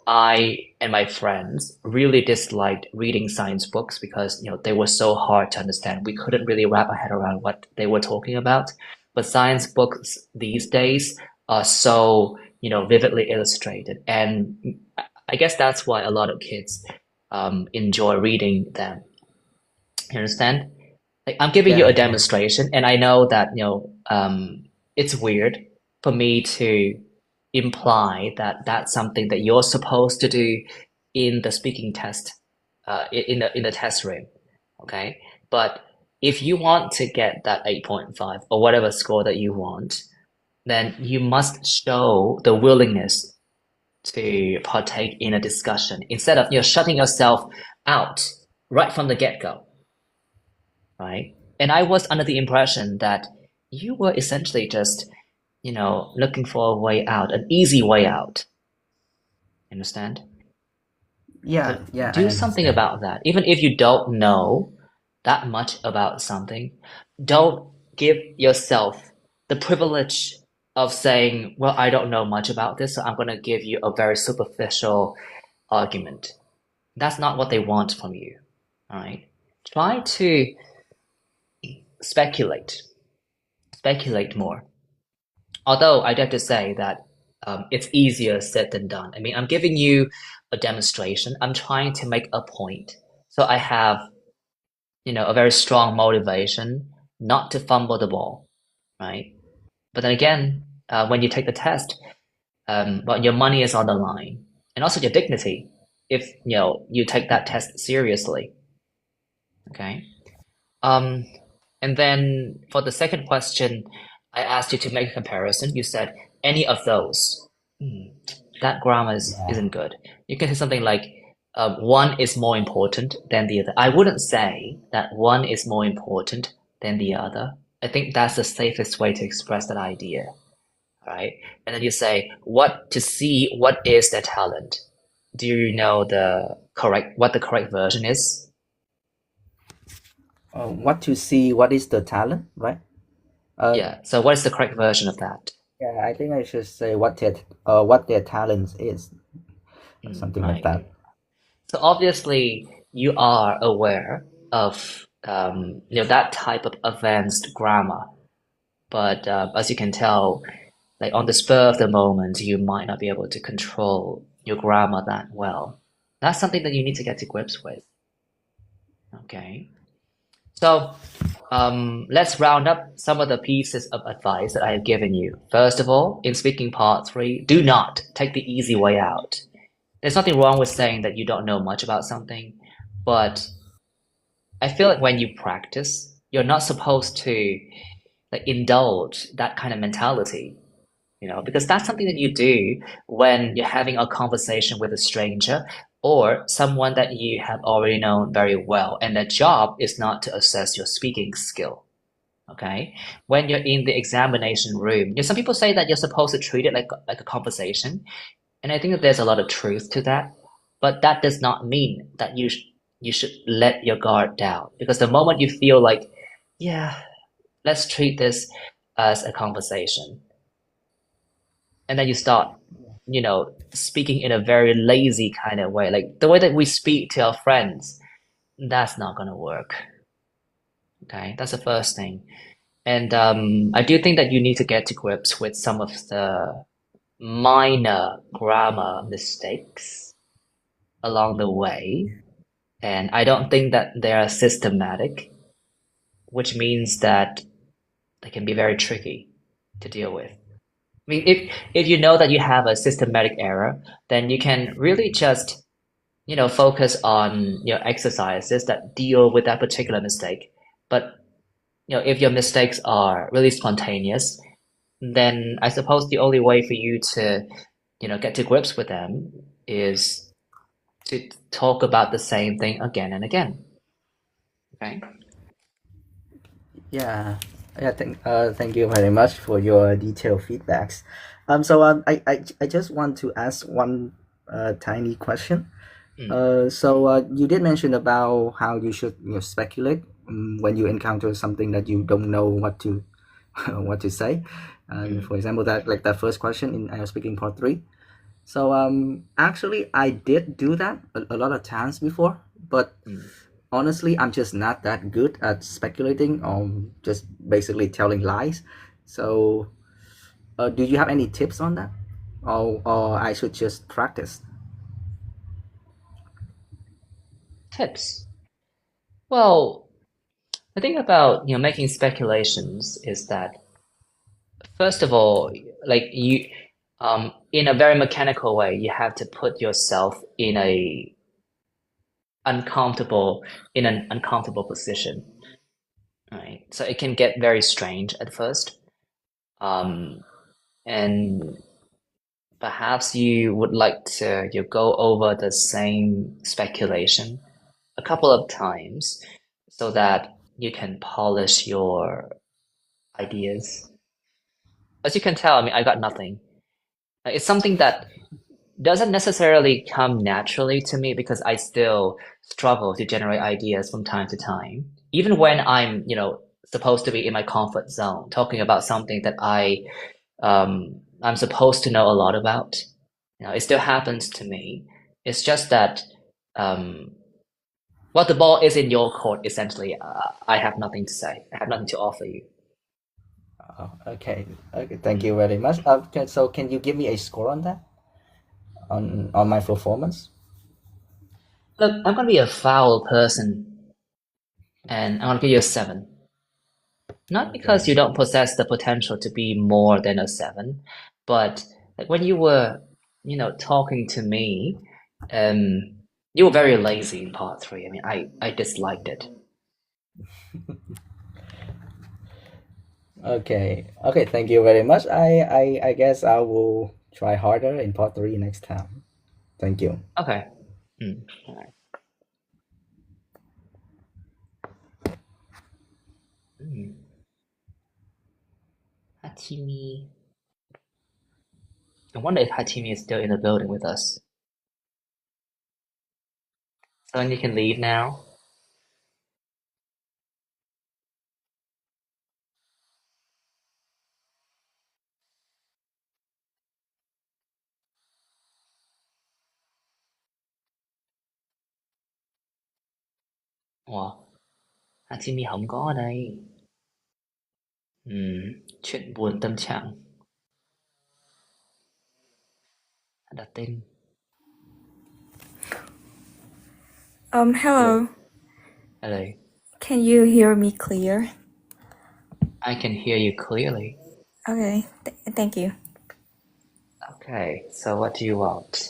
I and my friends really disliked reading science books because they were so hard to understand. We couldn't really wrap our head around what they were talking about. But science books these days are so vividly illustrated, and I guess that's why a lot of kids enjoy reading them. You understand? Like, I'm giving you Yeah, a yeah. demonstration, and I know that it's weird for me to imply that that's something that you're supposed to do in the speaking test, in the test room, okay? But if you want to get that 8.5 or whatever score that you want, then you must show the willingness to partake in a discussion instead of shutting yourself out right from the get-go, right? And I was under the impression that you were essentially just, looking for a way out, an easy way out. Understand? Yeah, So yeah, I do something understand. about that. Even if you don't know that much about something, don't give yourself the privilege of saying, well, I don't know much about this, so I'm going to give you a very superficial argument. That's not what they want from you. All right? Try to speculate, speculate more. Although I'd have to say that it's easier said than done. I mean, I'm giving you a demonstration. I'm trying to make a point. So I have, a very strong motivation not to fumble the ball, right? But then again, when you take the test, well, your money is on the line, and also your dignity if you take that test seriously. Okay. And then for the second question, I asked you to make a comparison. You said any of those, that grammar isn't good. You can say something like, one is more important than the other. I wouldn't say that one is more important than the other. I think that's the safest way to express that idea, right? And then you say, what is their talent? Do you know what the correct version is? What to see, what is the talent, right? Yeah. So what is the correct version of that? Yeah, I think I should say what their talent is, something like Right. that. So obviously you are aware of that type of advanced grammar, but as you can tell, like on the spur of the moment, you might not be able to control your grammar that well. That's something that you need to get to grips with. Okay. So let's round up some of the pieces of advice that I have given you. First of all, in speaking part 3, do not take the easy way out. There's nothing wrong with saying that you don't know much about something, but I feel like when you practice, you're not supposed to like indulge that kind of mentality, because that's something that you do when you're having a conversation with a stranger or someone that you have already known very well, and their job is not to assess your speaking skill. Okay? When you're in the examination room, some people say that you're supposed to treat it like a conversation, and I think that there's a lot of truth to that, but that does not mean that you should let your guard down, because the moment you feel like, yeah, let's treat this as a conversation, and then you start, speaking in a very lazy kind of way, like the way that we speak to our friends, that's not going to work. Okay, that's the first thing. And I do think that you need to get to grips with some of the minor grammar mistakes along the way. And I don't think that they are systematic, which means that they can be very tricky to deal with. I mean, if you know that you have a systematic error, then you can really just, focus on your exercises that deal with that particular mistake. But, if your mistakes are really spontaneous, then I suppose the only way for you to, get to grips with them is to talk about the same thing again and again. Okay? Yeah, thank you very much for your detailed feedbacks. I just want to ask one tiny question. You did mention about how you should speculate when you encounter something that you don't know what to what to say. For example, that first question in I was speaking part 3. So actually I did do that a lot of times before, but honestly I'm just not that good at speculating or just basically telling lies. So do you have any tips on that, or I should just practice? Tips. Well, the thing about, making speculations is that, first of all, like in a very mechanical way, you have to put yourself uncomfortable in an uncomfortable position, right? So it can get very strange at first. And perhaps you would like to go over the same speculation a couple of times so that you can polish your ideas. As you can tell, I mean, I got nothing. It's something that doesn't necessarily come naturally to me because I still struggle to generate ideas from time to time. Even when I'm, supposed to be in my comfort zone, talking about something that I'm supposed to know a lot about. It still happens to me. It's just that, well, the ball is in your court, essentially. I have nothing to say. I have nothing to offer you. Okay, thank you very much. So can you give me a score on that, on my performance? Look, I'm gonna be a foul person, and I'm gonna give you a 7. Not because you don't possess the potential to be more than a 7, but like when you were, talking to me, you were very lazy in part 3. I mean, I disliked it. Okay. Okay. Thank you very much. I guess I will try harder in part 3 next time. Thank you. Okay. All right. Hatimi. I wonder if Hatimi is still in the building with us. So you can leave now. Wow, Hatimi không có ở đây. Chuyện buồn tâm trạng. Đặt tên. Hello. Hello. Can you hear me clear? I can hear you clearly. Okay, thank you. Okay, so what do you want?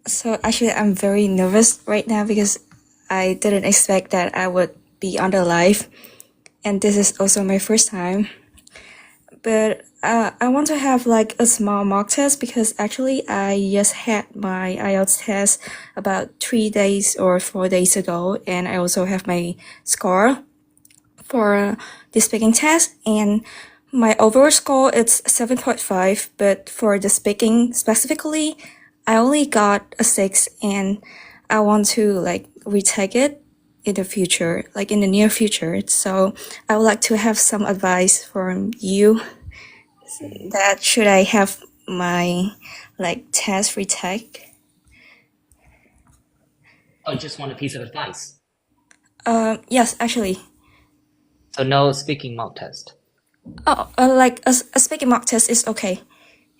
So actually I'm very nervous right now because I didn't expect that I would be on the live, and this is also my first time. But I want to have like a small mock test because actually I just had my IELTS test about 3 days or 4 days ago, and I also have my score for the speaking test, and my overall score is 7.5, but for the speaking specifically, I only got a 6, and I want to like retake it in the future, like in the near future. So I would like to have some advice from you that should I have my like test retake? Oh, just want a piece of advice. Yes, actually. So no speaking mock test. Oh, like a speaking mock test is okay.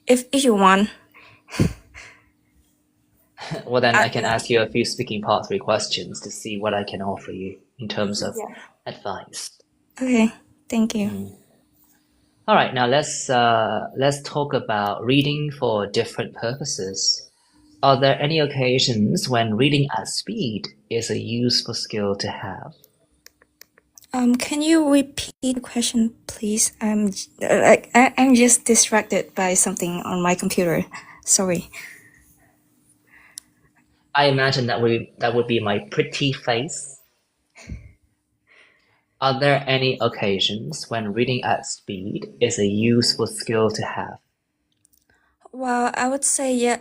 If you want. Well, then I can ask you a few speaking part 3 questions to see what I can offer you in terms of advice. Okay, thank you. All right, now let's talk about reading for different purposes. Are there any occasions when reading at speed is a useful skill to have? Can you repeat the question, please? I'm just distracted by something on my computer. Sorry. I imagine that would be my pretty face. Are there any occasions when reading at speed is a useful skill to have? Well, I would say yeah,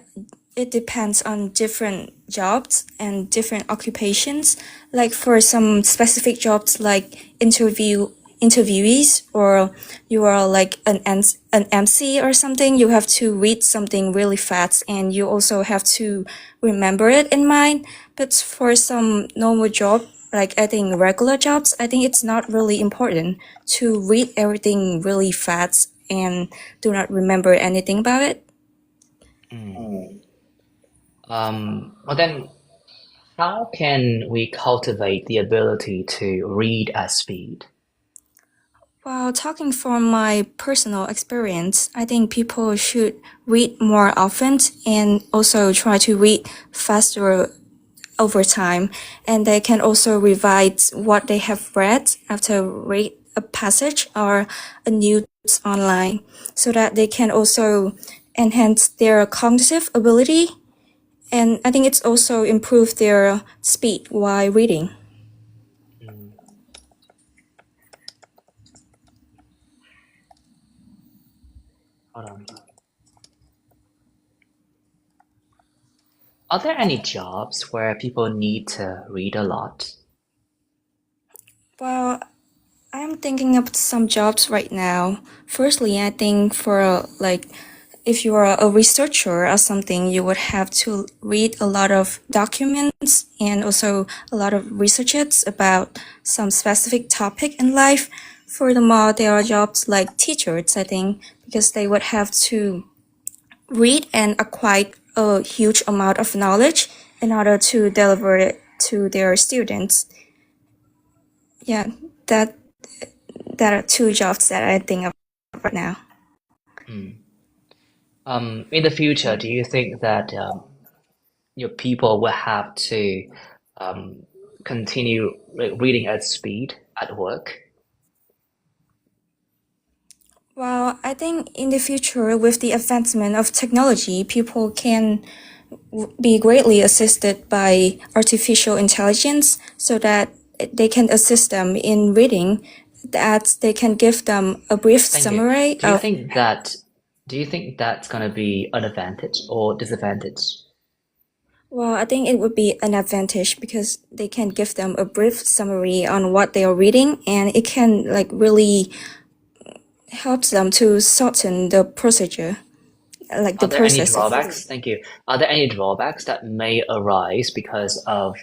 it depends on different jobs and different occupations. Like for some specific jobs, like interviewees, or you are like an MC or something, you have to read something really fast and you also have to remember it in mind. But for some normal job, like I think regular jobs, I think it's not really important to read everything really fast and do not remember anything about it. Well then, how can we cultivate the ability to read at speed? Well, talking from my personal experience, I think people should read more often and also try to read faster over time. And they can also revise what they have read after read a passage or a news online so that they can also enhance their cognitive ability. And I think it's also improve their speed while reading. Hold on. Are there any jobs where people need to read a lot? Well, I'm thinking of some jobs right now. Firstly, I think for like if you are a researcher or something, you would have to read a lot of documents and also a lot of researches about some specific topic in life. Furthermore, there are jobs like teachers, I think, because they would have to read and acquire a huge amount of knowledge in order to deliver it to their students. Yeah, that are two jobs that I think of right now. In the future, do you think that your people will have to continue reading at speed at work? Well, I think in the future, with the advancement of technology, people can be greatly assisted by artificial intelligence so that they can assist them in reading, that they can give them a brief Thank you. summary Do you of. think that's going to be an advantage or disadvantage? Well, I think it would be an advantage because they can give them a brief summary on what they are reading, and it can like really help them to shorten the procedure, like the Are there any process. drawbacks? Thank you. Are there any drawbacks that may arise because of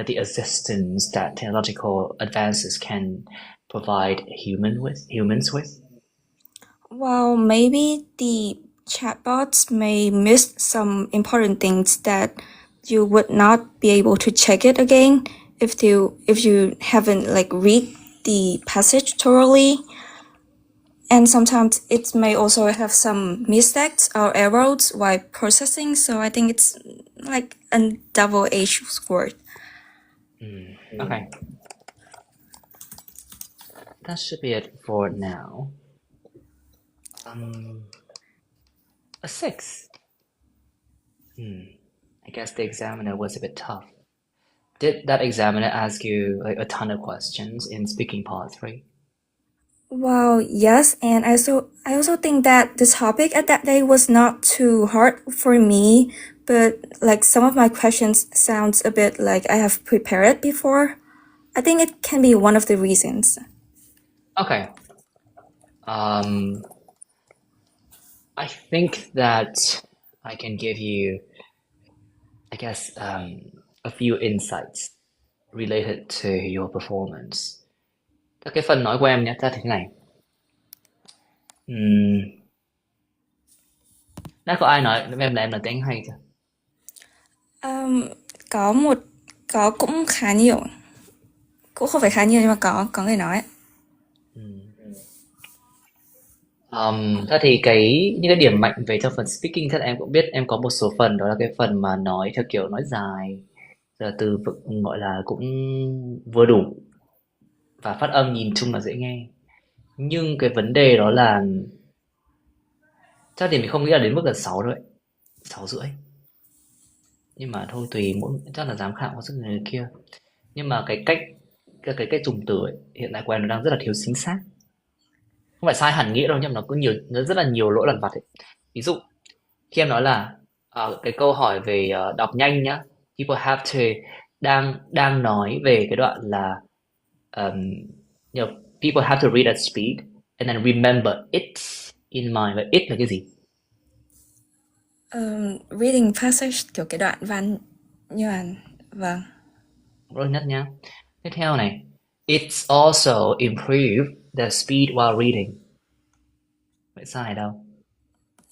the assistance that technological advances can provide humans with? Well, maybe the chatbots may miss some important things that you would not be able to check it again if you haven't like read the passage thoroughly. And sometimes it may also have some mistakes or errors while processing. So I think it's like a double-edged sword. Okay. That should be it for now. A 6. I guess the examiner was a bit tough. Did that examiner ask you like a ton of questions in speaking part 3? Well, yes, and I also think that the topic at that day was not too hard for me, but like some of my questions sounds a bit like I have prepared before. I think it can be one of the reasons. Okay. I think that I can give you, I guess, a few insights related to your performance. Các cái phần nói của em nhé, ra thế này. Đã có ai nói với em là tiếng hay chưa? Có cũng khá nhiều. Cũng không phải khá nhiều nhưng mà có người nói. Thế thì những cái điểm mạnh về trong phần speaking chắc em cũng biết, em có một số phần, đó là cái phần mà nói theo kiểu nói dài, rồi từ vựng gọi là cũng vừa đủ và phát âm nhìn chung là dễ nghe. Nhưng cái vấn đề đó là chắc thì mình không nghĩ là đến mức là 6 đâu ấy, 6,5. Nhưng mà thôi tùy mỗi, chắc là giám khảo có sức người kia. Nhưng mà cái cách dùng từ ấy, hiện tại của em nó đang rất là thiếu chính xác. Không phải sai hẳn nghĩa đâu, nhưng mà nó rất là nhiều lỗi lặt vặt ấy. Ví dụ khi em nói là cái câu hỏi về đọc nhanh nhá, people have to đang nói về cái đoạn là people have to read at speed and then remember it in mind. Và it là cái gì? Reading passage kiểu cái đoạn văn như là vâng. Rồi nhất nhá. Tiếp theo này, it's also improved the speed while reading. Vậy sai đâu?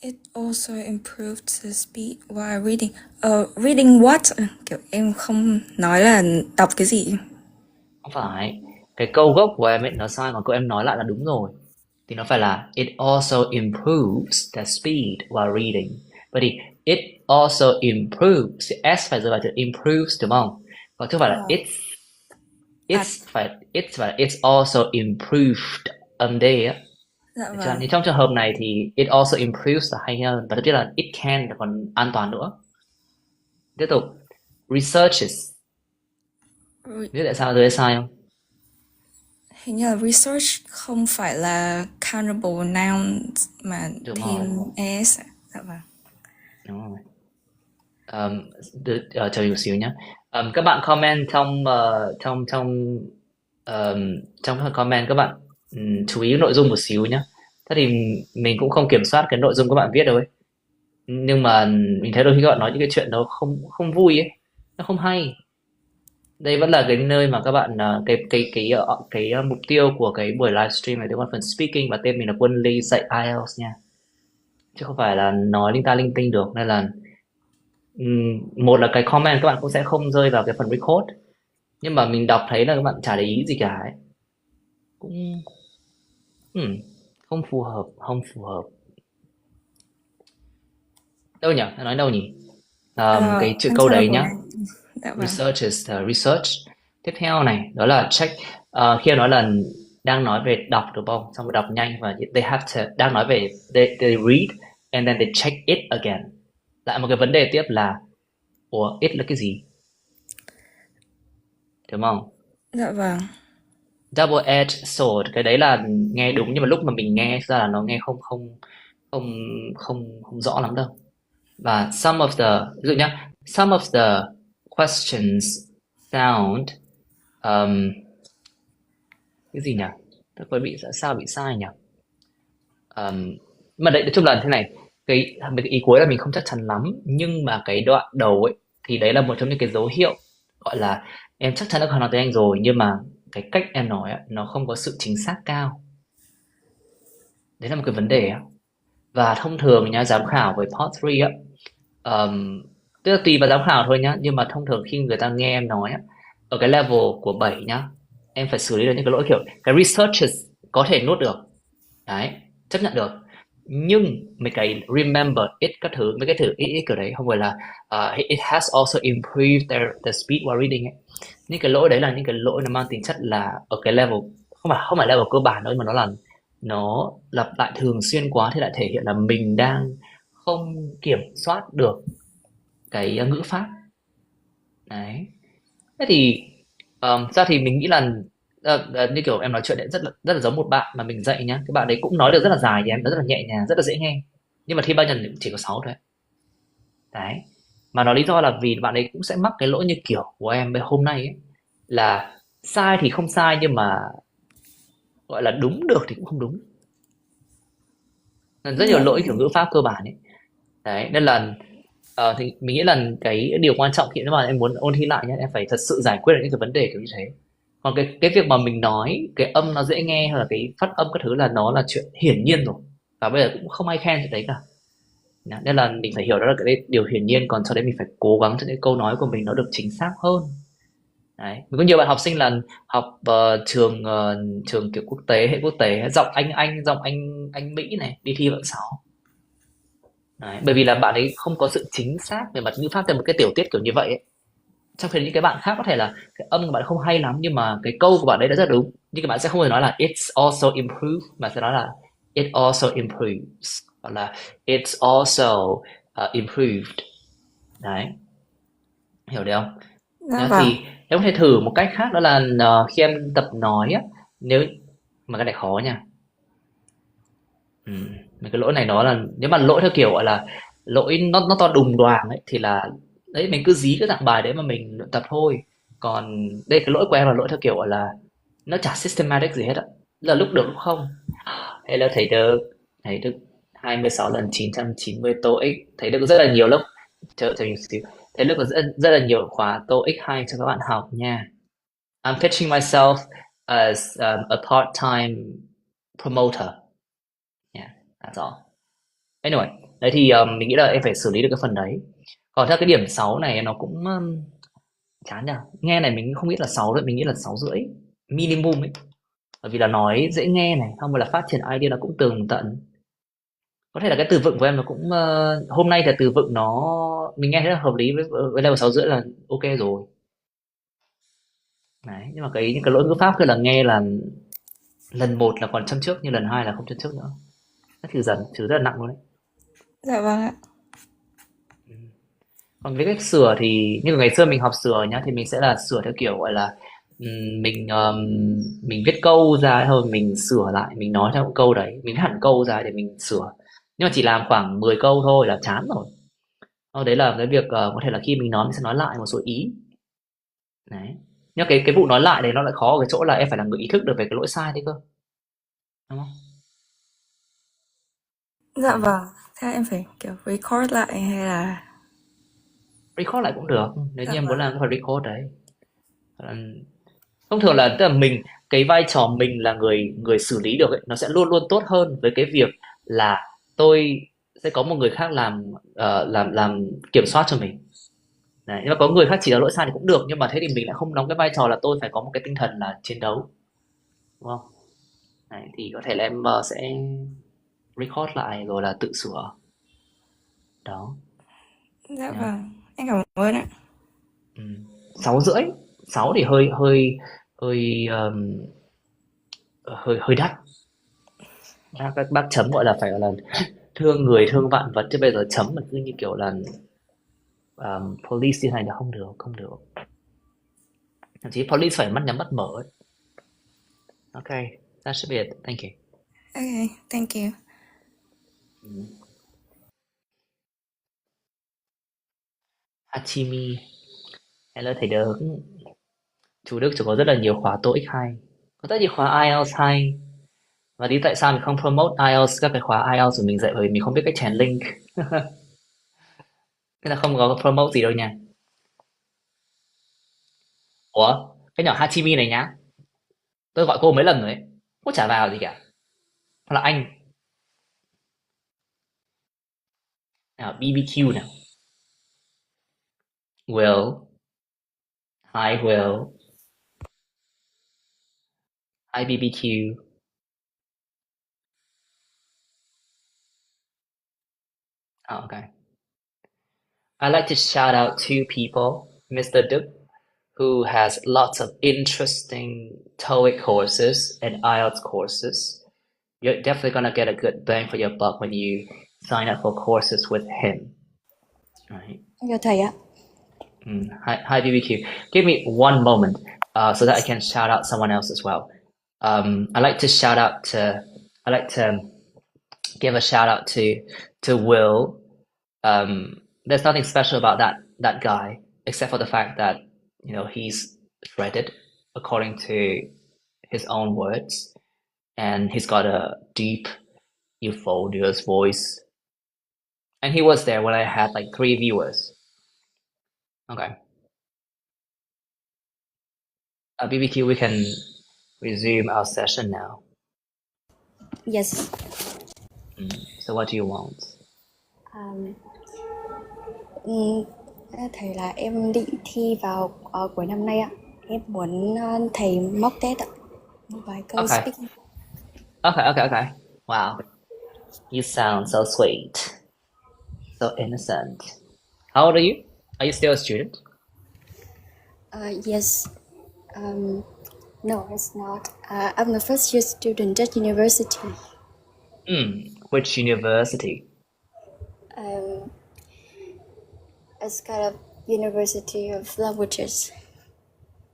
It also improved the speed while reading. Reading what? Kiểu em không nói là đọc cái gì. Không phải. Cái câu gốc của em ấy nó sai, còn câu em nói lại là đúng rồi. Thì nó phải là it also improves the speed while reading. Vậy thì it also improves, S phải rơi vào chữ improves đúng không? Còn chứ phải là it's also improved âm D á. Dạ vâng. Thì trong trường hợp này thì it also improves là hay hơn, và thực chất là it can là còn an toàn nữa. Tiếp tục, researches. Biết tại sao tôi sai không? Hình như là research không phải là countable nouns mà Đúng thêm s. Dạ vâng. Đúng rồi. Chờ một xíu nhé. Các bạn comment trong phần comment các bạn chú ý nội dung một xíu nhé. Thế thì mình cũng không kiểm soát cái nội dung các bạn viết đâu ấy. Nhưng mà mình thấy đôi khi các bạn nói những cái chuyện nó không vui ấy, nó không hay. Đây vẫn là cái nơi mà các bạn cái mục tiêu của cái buổi livestream này, tức là phần speaking, và tên mình là Quân Ly dạy IELTS nha, chứ không phải là nói linh ta linh tinh được. Nên là một là cái comment các bạn cũng sẽ không rơi vào cái phần record, nhưng mà mình đọc thấy là các bạn chả để ý gì cả ấy. Cũng không phù hợp. Đâu nhỉ? Nói đâu nhỉ? Cái chữ câu đấy nhá. Dạ vâng. Research is research. Tiếp theo này, đó là check. Khi nói là đang nói về đọc đúng không? Xong rồi đọc nhanh và they have to đang nói về they read and then they check it again. Lại một cái vấn đề tiếp là ủa it là cái gì? Đúng không? Dạ vâng. Double-edged sword, cái đấy là nghe đúng nhưng mà lúc mà mình nghe ra là nó nghe không không rõ lắm đâu. Và some of the ví dụ nhá, some of the questions sound cái gì nhỉ? Tôi có bị sao bị sai nhỉ? Mà đấy nói chung là thế này, cái ý cuối là mình không chắc chắn lắm, nhưng mà cái đoạn đầu ấy thì đấy là một trong những cái dấu hiệu gọi là em chắc chắn đã có nói tiếng Anh rồi nhưng mà cái cách em nói á, nó không có sự chính xác cao. Đấy là một cái vấn đề á. Và thông thường nhá, giám khảo với part 3 á, tức là tùy vào giám khảo thôi nhá, nhưng mà thông thường khi người ta nghe em nói á, ở cái level của 7 nhá, em phải xử lý được những cái lỗi kiểu cái researchers có thể nuốt được, đấy, chấp nhận được. Nhưng mấy cái remember it các thứ, mấy cái thứ ít kiểu đấy không phải là it has also improved their speed while reading ấy. Những cái lỗi đấy là những cái lỗi nó mang tính chất là ở cái level không phải level cơ bản đâu, mà nó lặp lại thường xuyên quá thì lại thể hiện là mình đang không kiểm soát được cái ngữ pháp. Đấy. Thế thì ra thì mình nghĩ là như kiểu em nói chuyện đấy rất là giống một bạn mà mình dạy nhá. Cái bạn đấy cũng nói được rất là dài thì em nói rất là nhẹ nhàng, rất là dễ nghe. Nhưng mà thi bao nhận chỉ có 6 thôi. Đấy. Mà nó lý do là vì bạn ấy cũng sẽ mắc cái lỗi như kiểu của em hôm nay ấy, là sai thì không sai nhưng mà gọi là đúng được thì cũng không đúng. Rất nhiều Dạ lỗi kiểu ngữ pháp cơ bản ấy. Đấy, nên là thì mình nghĩ là cái điều quan trọng khi mà em muốn ôn thi lại nhé, em phải thật sự giải quyết được những cái vấn đề kiểu như thế. Còn cái việc mà mình nói cái âm nó dễ nghe hay là cái phát âm các thứ là nó là chuyện hiển nhiên rồi, và bây giờ cũng không ai khen chuyện đấy cả. Nên là mình phải hiểu đó là cái điều hiển nhiên, còn sau đấy mình phải cố gắng cho những câu nói của mình nó được chính xác hơn. Đấy. Mình có nhiều bạn học sinh là học trường kiểu quốc tế, hệ quốc tế, giọng giọng Anh Mỹ này, đi thi vẫn 6. Đấy, bởi vì là bạn ấy không có sự chính xác về mặt ngữ pháp từ một cái tiểu tiết kiểu như vậy ấy. Trong khi những cái bạn khác có thể là cái âm của bạn không hay lắm nhưng mà cái câu của bạn đấy đã rất đúng, nhưng các bạn sẽ không thể nói là it's also improved mà sẽ nói là it also improves hoặc là it's also improved. Đấy, hiểu được không? dạ Đó, vâng. thì em có thể thử một cách khác đó là khi em tập nói á, nếu mà cái này khó nha. Mấy cái lỗi này nó là nếu mà lỗi theo kiểu gọi là lỗi nó to đùng đoàng ấy thì là đấy mình cứ dí cái dạng bài đấy mà mình luyện tập thôi. Còn đây cái lỗi của em là lỗi theo kiểu gọi là nó chả systematic gì hết á, là lúc được lúc không. Hay là thầy được 26 lần 990 TOEIC, thầy được rất là nhiều lớp chờ mình xíu. Thầy được rất là nhiều khóa TOEIC hay cho các bạn học nha. I'm pitching myself as a part-time promoter. Yeah, that's all. Anyway, đấy thì mình nghĩ là em phải xử lý được cái phần đấy. Còn theo cái điểm 6 này nó cũng chán nhỉ. Nghe này mình không nghĩ là 6 đâu, mình nghĩ là 6,5 minimum ấy. Bởi vì là nói dễ nghe này, không phải là phát triển idea nó cũng tường tận. Có thể là cái từ vựng của em nó cũng hôm nay là từ vựng nó mình nghe thấy là hợp lý với level 6,5 là ok rồi. Đấy, nhưng mà những cái lỗi ngữ pháp kia là nghe là lần 1 là còn châm trước nhưng lần 2 là không châm trước nữa. Nó trừ rất là nặng luôn đấy. Dạ vâng ạ. Còn với cách sửa thì như ngày xưa mình học sửa nhá, thì mình sẽ là sửa theo kiểu gọi là mình viết câu ra thôi mình sửa lại, mình nói theo câu đấy, mình viết hẳn câu ra để mình sửa. Nhưng mà chỉ làm khoảng 10 câu thôi là chán rồi. Đấy là cái việc có thể là khi mình nói mình sẽ nói lại một số ý. Đấy. Nhưng cái vụ nói lại này nó lại khó ở cái chỗ là em phải là người ý thức được về cái lỗi sai đấy cơ. Đúng không? Dạ vâng. Thế em phải kiểu record lại hay là... Record lại cũng được. Nếu Dạ như em muốn vâng. làmก็phải record đấy. Thông thường là tức là mình cái vai trò mình là người người xử lý được ấy, nó sẽ luôn luôn tốt hơn với cái việc là tôi sẽ có một người khác làm kiểm soát cho mình. Đấy, nhưng mà có người khác chỉ là lỗi sai thì cũng được, nhưng mà thế thì mình lại không đóng cái vai trò là tôi phải có một cái tinh thần là chiến đấu, đúng không? Đấy, thì có thể là em sẽ record lại rồi là tự sửa. Đó. Dạ Nhá. vâng. Em cảm ơn ạ. 6,5. 6 thì hơi hơi đắt. Các bác chấm gọi là phải gọi là thương người thương vạn vật, chứ bây giờ chấm mà cứ như kiểu là police như này là không được. Thậm chí police phải mắt nhắm mắt mở ấy. Okay, that should be it. Thank you. Okay, thank you. Hachimi. Hello thầy Đức. Chú Đức có rất là nhiều khóa TOEIC hay, có rất nhiều khóa IELTS hay. Và lý tại sao mình không promote IELTS, các cái khóa IELTS của mình dạy, bởi vì mình không biết cách chèn link. Nên là không có promote gì đâu nha. Ủa, cái nhỏ Hachimi này nhá, tôi gọi cô mấy lần rồi ấy, cô chả vào gì cả. Hoặc là anh. Nào, BBQ nào. Will. Hi Will. Hi BBQ. Oh, okay. I'd like to shout out two people, Mr. Đức, who has lots of interesting TOEIC courses and IELTS courses. You're definitely going to get a good bang for your buck when you sign up for courses with him. Right. Dạ thầy ạ. Hi BBQ. Give me one moment so that I can shout out someone else as well. I'd like to give a shout out to Will. There's nothing special about that guy except for the fact that, you know, he's shredded according to his own words, and he's got a deep, euphonious voice. And he was there when I had like 3 viewers. Okay. BBQ, we can resume our session now. Yes. So what do you want? Thầy là em định thi vào cuối năm nay ạ. Em muốn thầy mock test ạ. Một vài câu Okay. speaking. Okay. Wow. You sound so sweet. So innocent. How old are you? Are you still a student? Yes. No, it's not. I'm a first year student at university. Which university? It's kind of University of Languages.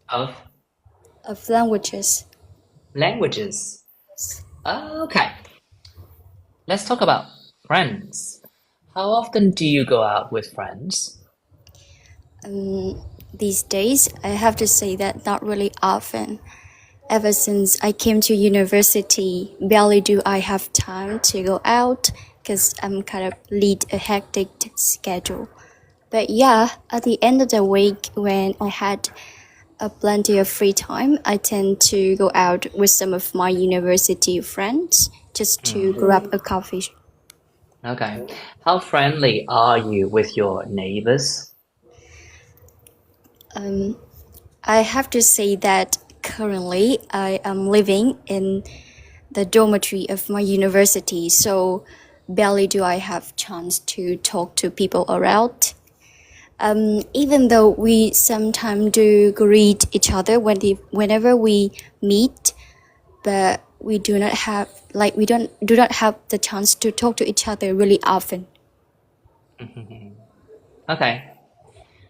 Of languages. Languages. Okay. Let's talk about friends. How often do you go out with friends? These days, I have to say that not really often. Ever since I came to university, barely do I have time to go out because I'm kind of lead a hectic schedule. But yeah, at the end of the week, when I had plenty of free time, I tend to go out with some of my university friends just to grab a coffee. Okay. How friendly are you with your neighbors? I have to say that currently I am living in the dormitory of my university, so barely do I have chance to talk to people around. Even though we sometimes do greet each other whenever we meet, but we do not have the chance to talk to each other really often. Okay.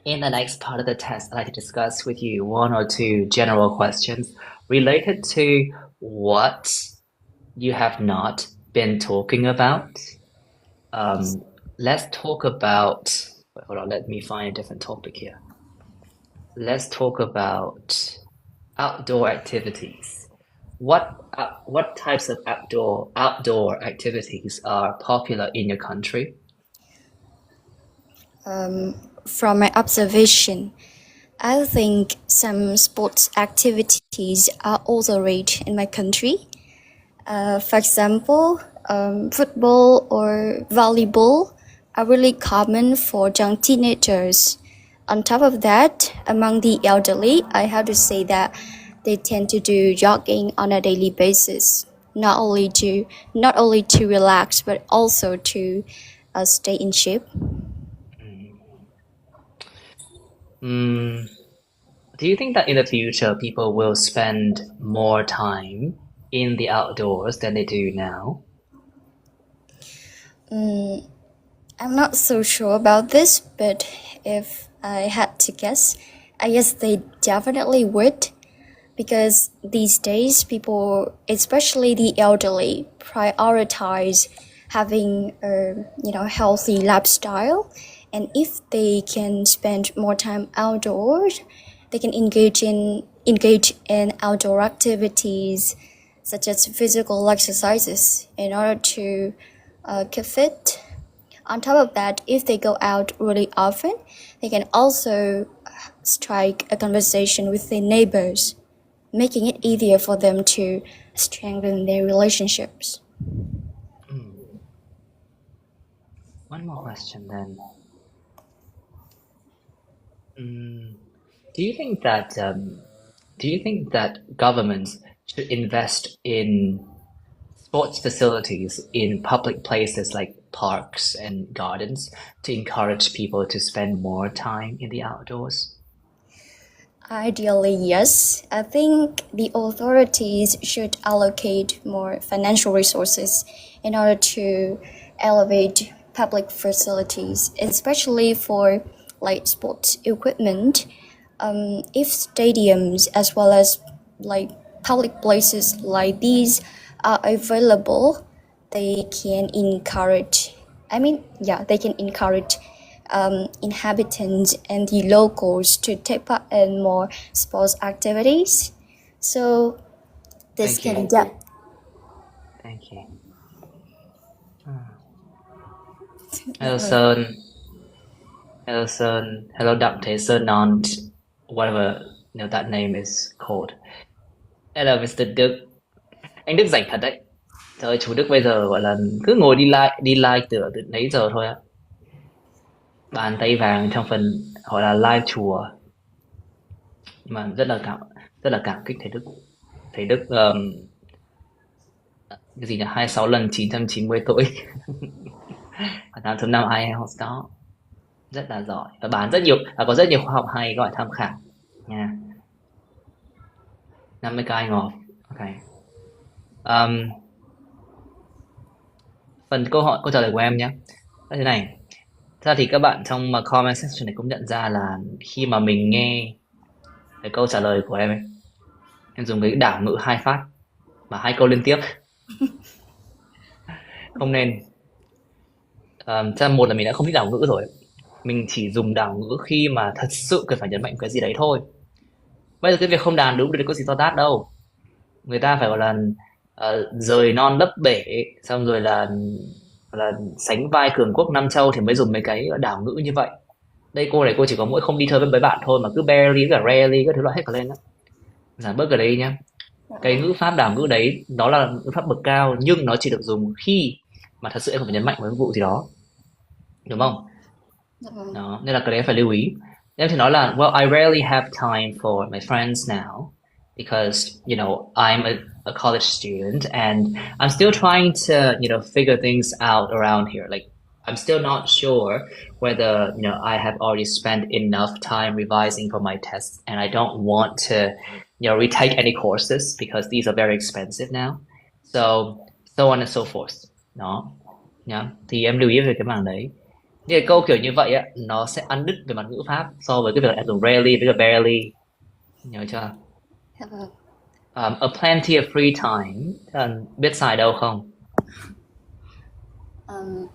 In the next part of the test, I'd like to discuss with you 1 or 2 general questions related to what you have not been talking about. Let's talk about... Wait, hold on, let me find a different topic here. Let's talk about outdoor activities. What types of outdoor activities are popular in your country? From my observation, I think some sports activities are also rich in my country. For example, football or volleyball are really common for young teenagers. On top of that, among the elderly, I have to say that they tend to do jogging on a daily basis, not only to relax, but also to stay in shape. Do you think that in the future people will spend more time in the outdoors than they do now? I'm not so sure about this, but if I had to guess, I guess they definitely would, because these days people, especially the elderly, prioritize having a healthy lifestyle, and if they can spend more time outdoors, they can engage in outdoor activities such as physical exercises in order to keep fit. On top of that, if they go out really often, they can also strike a conversation with their neighbors, making it easier for them to strengthen their relationships. One more question then. Do you think that governments should invest in sports facilities in public places like parks and gardens to encourage people to spend more time in the outdoors? Ideally, yes. I think the authorities should allocate more financial resources in order to elevate public facilities, especially for like sports equipment. If stadiums as well as like public places like these are available, they can encourage. They can encourage inhabitants and the locals to take part in more sports activities. So this Thank can you. Thank you. Hello Sơn. Hello Sơn. Hello Đặng Thế Sơn on whatever that name is called. Hello Mr. Đức. Anh Đức rảnh thật đấy. Trời ơi, chú Đức bây giờ gọi là cứ ngồi đi like từ nãy giờ thôi á. Bàn tay vàng trong phần gọi là live chùa. Nhưng mà rất là cảm kích thầy Đức. Thầy Đức cái gì nhỉ? 26 lần 990 tuổi. 8.5 IELTS đó. Rất là giỏi và có rất nhiều khóa học hay gọi tham khảo nha. 50 cái ngọt. Ok. Phần câu trả lời của em nhé. Thế này. Ra thì các bạn trong mà comment section này cũng nhận ra là khi mà mình nghe cái câu trả lời của em ấy, em dùng cái đảo ngữ 2 phát mà 2 câu liên tiếp. Không nên. Một là mình đã không thích đảo ngữ rồi. Mình chỉ dùng đảo ngữ khi mà thật sự cần phải nhấn mạnh cái gì đấy thôi. Bây giờ cái việc không đàn đúng thì có gì to tát đâu. Người ta phải gọi là rời non lấp bể, xong rồi là sánh vai cường quốc Nam Châu thì mới dùng mấy cái đảo ngữ như vậy. Đây cô chỉ có mỗi không đi chơi với bạn thôi mà cứ barely cả rarely các thứ loại hết cả lên đó. Giảm bớt cái đấy nhá. Cái ngữ pháp đảo ngữ đấy đó là ngữ pháp bậc cao, nhưng nó chỉ được dùng khi mà thật sự em phải nhấn mạnh vào một vụ gì đó, đúng không? Đó, nên là cái đấy phải lưu ý. Em thì nói là well, I rarely have time for my friends now because I'm a college student and I'm still trying to figure things out around here. Like I'm still not sure whether I have already spent enough time revising for my tests, and I don't want to retake any courses because these are very expensive now. So on and so forth. Đó nhá. Thì em lưu ý về cái mảng đấy. Thì câu kiểu như vậy á, nó sẽ ăn đứt về mặt ngữ pháp so với cái việc em dùng rarely với cả barely. Nhớ chưa? A plenty of free time. Biết xài đâu không?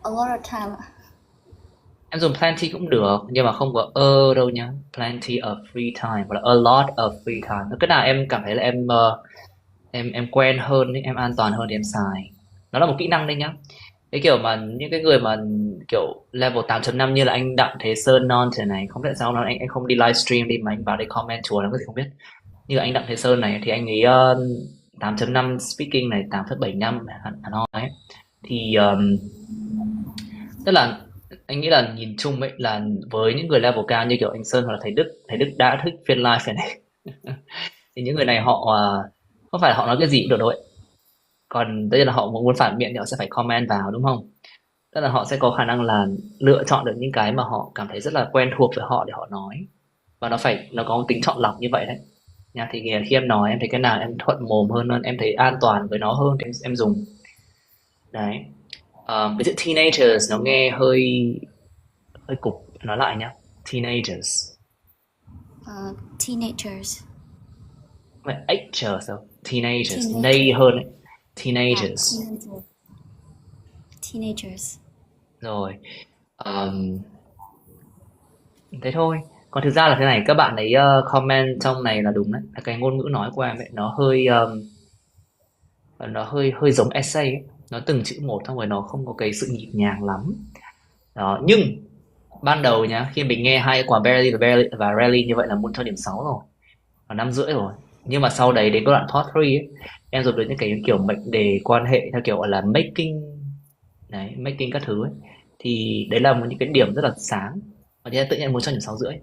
A lot of time. Em dùng plenty cũng được, nhưng mà không có đâu nhá. Plenty of free time hoặc là a lot of free time. Cái nào em cảm thấy là em quen hơn, em an toàn hơn thì em xài. Nó là một kỹ năng đấy nhá. Cái kiểu mà những cái người mà kiểu level 8.5 như là anh Đặng Thế Sơn non thế này, không biết sao nó anh không đi livestream đi mà anh vào đây comment chùa làm cái gì không biết. Như là anh Đặng Thế Sơn này thì anh ấy 8.5 speaking này, 8.75 hẳn hoi ấy. Thì tức là anh nghĩ là nhìn chung ấy là với những người level cao như kiểu anh Sơn hoặc là thầy Đức đã thích phiên live này thì những người này họ không phải là họ nói cái gì cũng được đâu ấy. Còn đây là họ muốn phản biện thì họ sẽ phải comment vào, đúng không? Tức là họ sẽ có khả năng là lựa chọn được những cái mà họ cảm thấy rất là quen thuộc với họ để họ nói, và nó có tính chọn lọc như vậy đấy nha. Thì khi em nói em thấy cái nào em thuận mồm hơn, em thấy an toàn với nó hơn thì em dùng. Đấy. Cái chữ teenagers nó nghe hơi cục, nói lại nhá. Teenagers. Teenagers. Vậy acres đâu? Teenagers, Teenager. nay hơn ấy. Teenagers. Teenagers. Rồi. Thế thôi. Còn thực ra là thế này, các bạn ấy comment trong này là đúng đấy. Cái ngôn ngữ nói của em ấy nó hơi giống essay ấy. Nó từng chữ một xong rồi nó không có cái sự nhịp nhàng lắm. Đó, nhưng ban đầu nhá, khi mình nghe hai quả barely và rarely như vậy là muốn cho điểm 6 rồi. Và 5,5 rồi. Nhưng mà sau đấy đến cái đoạn part 3 ấy, em dùng đến những cái kiểu mệnh đề quan hệ theo kiểu gọi là making đấy, making các thứ ấy. Thì đấy là những cái điểm rất là sáng. Và thế tự nhiên muốn cho điểm 6,5.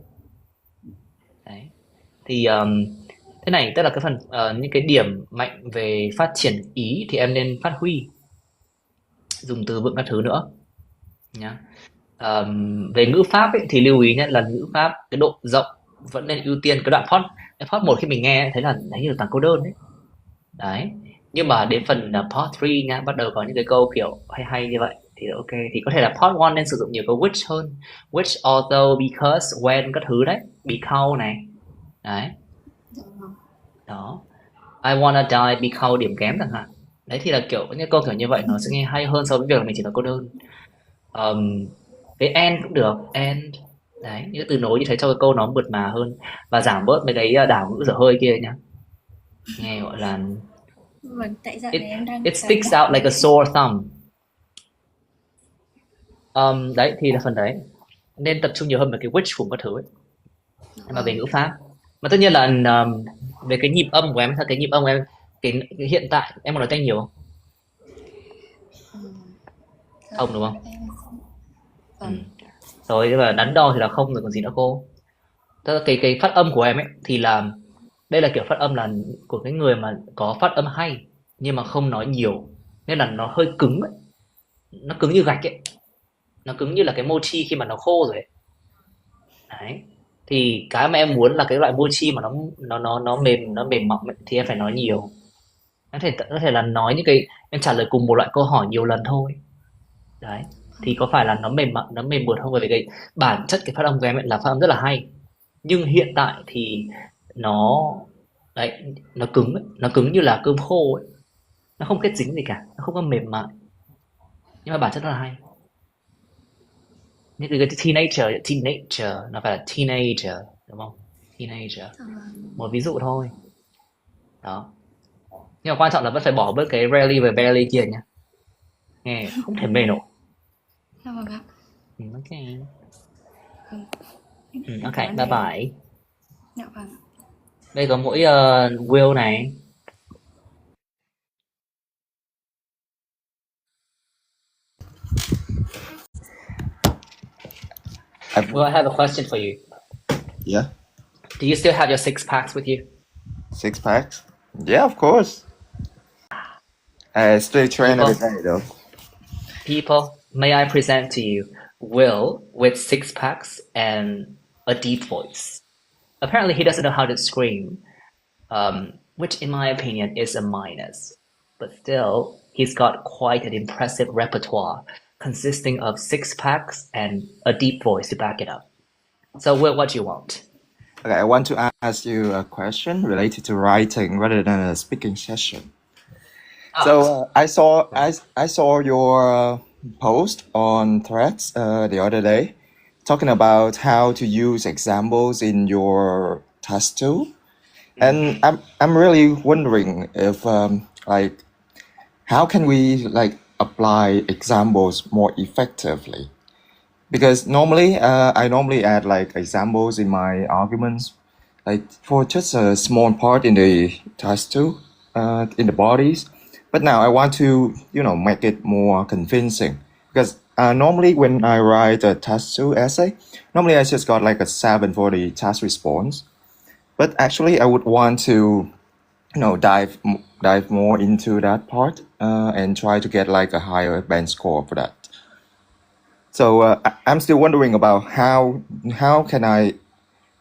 Đấy. Thì thế này, tức là cái phần những cái điểm mạnh về phát triển ý thì em nên phát huy, dùng từ vựng các thứ nữa nhá. Về ngữ pháp ấy, thì lưu ý nhé là ngữ pháp cái độ rộng vẫn nên ưu tiên cái đoạn part 1 khi mình nghe thấy là thấy như là toàn câu đơn đấy. Đấy. Nhưng mà đến phần part 3 nhá, bắt đầu có những cái câu kiểu hay như vậy thì ok, thì có thể là part 1 nên sử dụng nhiều câu which hơn, which, although, because, when các thứ đấy, because này. Đấy. Đó. I wanna die because điểm kém chẳng hạn. Đấy thì là kiểu những câu kiểu như vậy nó sẽ nghe hay hơn so với việc là mình chỉ là câu đơn. Cái and cũng được, and. Đấy, những từ nối như thế cho cái câu nó mượt mà hơn và giảm bớt mấy cái đảo ngữ dở hơi kia nhá. Nghe gọi là Vâng, tại dạo này em đang it sticks out like a sore thumb. Đấy thì là phần đấy. Nên tập trung nhiều hơn vào cái which cùng các thứ ấy. Mà về ngữ pháp. Mà tất nhiên là về cái nhịp âm của em, cái nhịp âm của em, cái hiện tại em có nói tiếng nhiều không? Không đúng không? Rồi nhưng mà đắn đo thì là không rồi còn gì nữa cô. Tức là cái phát âm của em ấy thì là đây là kiểu phát âm là của cái người mà có phát âm hay nhưng mà không nói nhiều, nên là nó hơi cứng ấy. Nó cứng như gạch ấy. Nó cứng như là cái mochi khi mà nó khô rồi ấy. Đấy. Thì cái mà em muốn là cái loại mochi mà nó mềm mỏng ấy, thì em phải nói nhiều. Có thể là nói những cái em trả lời cùng một loại câu hỏi nhiều lần thôi. Đấy. Thì có phải là nó mềm mượt không, bởi vì cái bản chất cái phát âm của em ấy là phát âm rất là hay. Nhưng hiện tại thì nó cứng ấy, nó cứng như là cơm khô ấy. Nó không kết dính gì cả, nó không có mềm mại. Nhưng mà bản chất rất là hay. Như cái teenager nó phải là teenager, đúng không? Teenager. Một ví dụ thôi. Đó. Nhưng mà quan trọng là vẫn phải bỏ bớt cái rarely và barely kia nha. Nghe không thể mê nổi. Vâng ạ. Ok. Ok, bye bye. Dạ vâng. Đây có mỗi Will này. Well, I have a question for you. Yeah. Do you still have your 6 packs with you? 6 packs? Yeah, of course. I still train every day though. People, may I present to you Will with 6 packs and a deep voice. Apparently he doesn't know how to scream, which in my opinion is a minus. But still, he's got quite an impressive repertoire consisting of 6 packs and a deep voice to back it up. So Will, what do you want? Okay, I want to ask you a question related to writing rather than a speaking session. So I saw your post on Threads the other day, talking about how to use examples in your task tool, and I'm really wondering if how can we apply examples more effectively? Because normally I normally add examples in my arguments, for just a small part in the task tool, in the bodies. But now I want to, make it more convincing, because normally when I write a task 2 essay, normally I just got a 7 for the task response. But actually I would want to, dive more into that part and try to get a higher band score for that. So I'm still wondering about how can I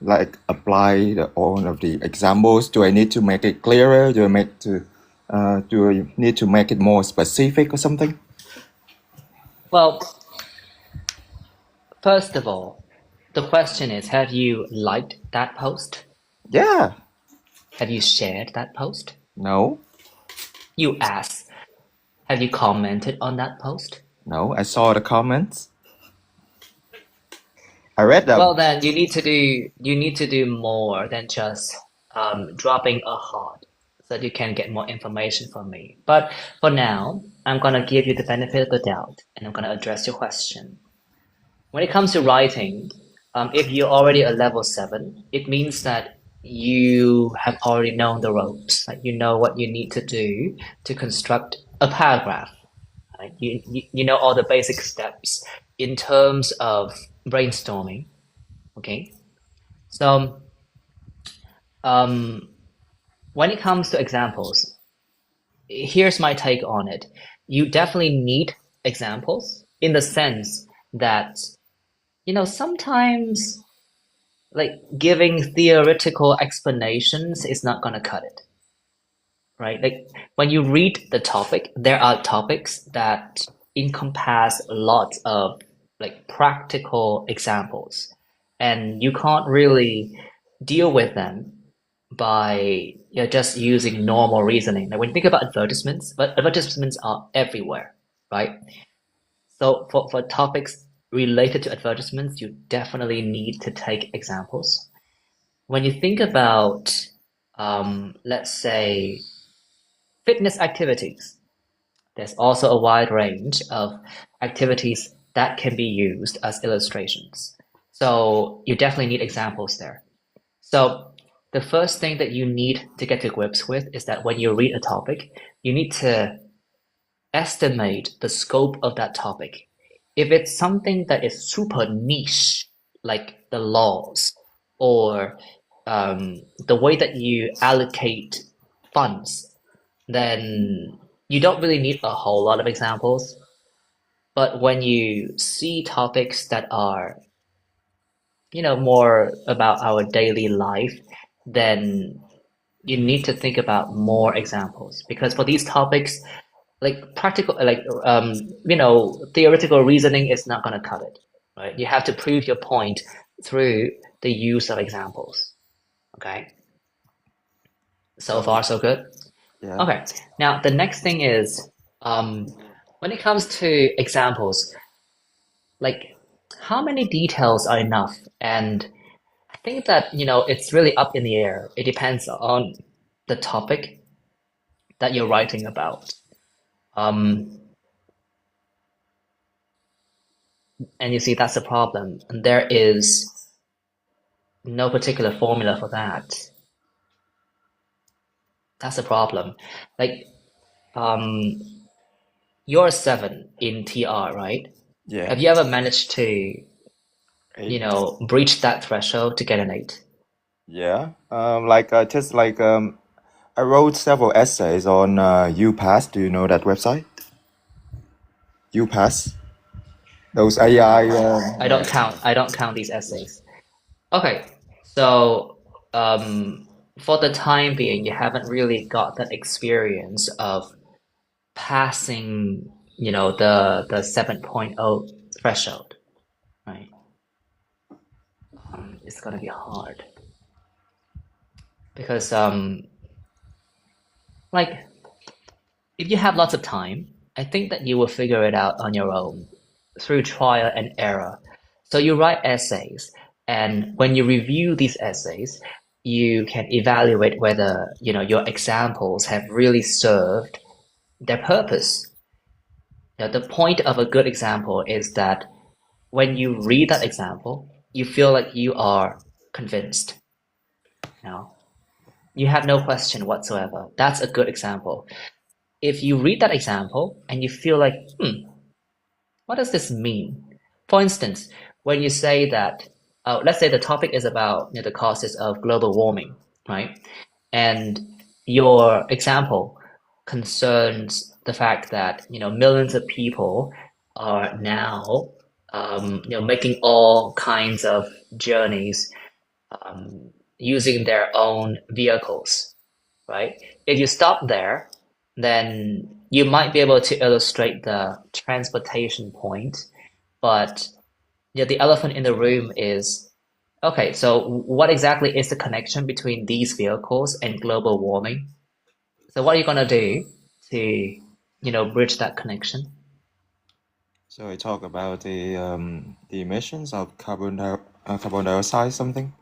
like apply all of the examples? Do I need to make it clearer? Do I need to make it more specific or something? Well, first of all, the question is, have you liked that post? Yeah. Have you shared that post? No. You asked, have you commented on that post? No, I saw the comments. I read them. Well, then you need to do more than just dropping a heart so that you can get more information from me. But for now, I'm gonna give you the benefit of the doubt and I'm gonna address your question. When it comes to writing, if you're already a level 7, it means that you have already known the ropes. Like you know what you need to do to construct a paragraph. Right? You know all the basic steps in terms of brainstorming. Okay, so when it comes to examples, here's my take on it. You definitely need examples in the sense that, you know, sometimes like giving theoretical explanations is not going to cut it, right? Like when you read the topic, there are topics that encompass lots of like practical examples, and you can't really deal with them by just using normal reasoning. Like when you think about advertisements, but advertisements are everywhere, right? So for topics related to advertisements, you definitely need to take examples. When you think about, let's say, fitness activities, there's also a wide range of activities that can be used as illustrations. So you definitely need examples there. So the first thing that you need to get to grips with is that when you read a topic, you need to estimate the scope of that topic. If it's something that is super niche, like the laws or the way that you allocate funds, then you don't really need a whole lot of examples. But when you see topics that are, you know, more about our daily life, then you need to think about more examples, because for these topics, like practical, like you know, theoretical reasoning is not going to cut it, right? You have to prove your point through the use of examples. Okay. So far, so good. Yeah. Okay. Now the next thing is, when it comes to examples, like how many details are enough? And I think that, you know, it's really up in the air. It depends on the topic that you're writing about. And you see, that's the problem. And there is no particular formula for that. That's the problem. Like, you're a 7 in TR, right? Yeah. Have you ever managed to, you 8. know, breach that threshold to get an 8? Yeah. I wrote several essays on UPass. Do you know that website? UPass. Those AI. I don't count these essays. Okay, so for the time being, you haven't really got that experience of passing, you know, the 7.0 threshold, right? It's gonna be hard because like if you have lots of time, I think that you will figure it out on your own through trial and error. So you write essays, and when you review these essays, you can evaluate whether, you know, your examples have really served their purpose. Now, the point of a good example is that when you read that example, you feel like you are convinced. Now, you have no question whatsoever. That's a good example. If you read that example and you feel like, what does this mean? For instance, when you say that, let's say the topic is about, you know, the causes of global warming, right? And your example concerns the fact that, you know, millions of people are now, you know, making all kinds of journeys using their own vehicles, right? If you stop there, then you might be able to illustrate the transportation point, but the elephant in the room is, okay, so what exactly is the connection between these vehicles and global warming? So what are you gonna do to, bridge that connection? So I talk about the emissions of carbon dioxide, something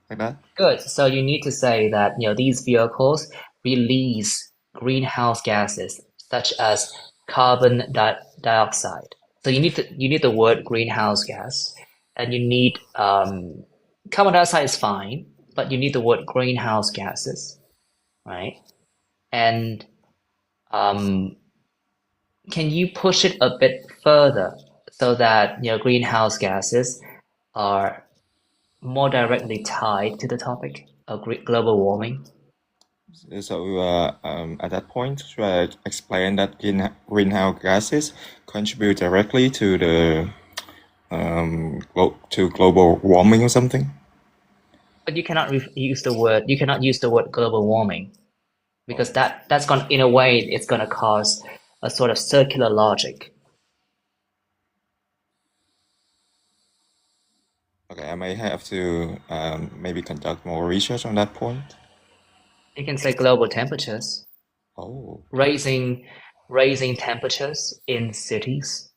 like that. Good. So you need to say that these vehicles release greenhouse gases such as carbon dioxide. So you need the word greenhouse gas, and you need carbon dioxide is fine, but you need the word greenhouse gases, right? And can you push it a bit further so that greenhouse gases are more directly tied to the topic of global warming? So at that point, should I explain that greenhouse gases contribute directly to the to global warming or something? But you cannot use the word. You cannot use the word global warming, because that's going, in a way, it's going to cause a sort of circular logic. Okay, I may have to maybe conduct more research on that point. You can say global temperatures. Oh. Raising temperatures in cities.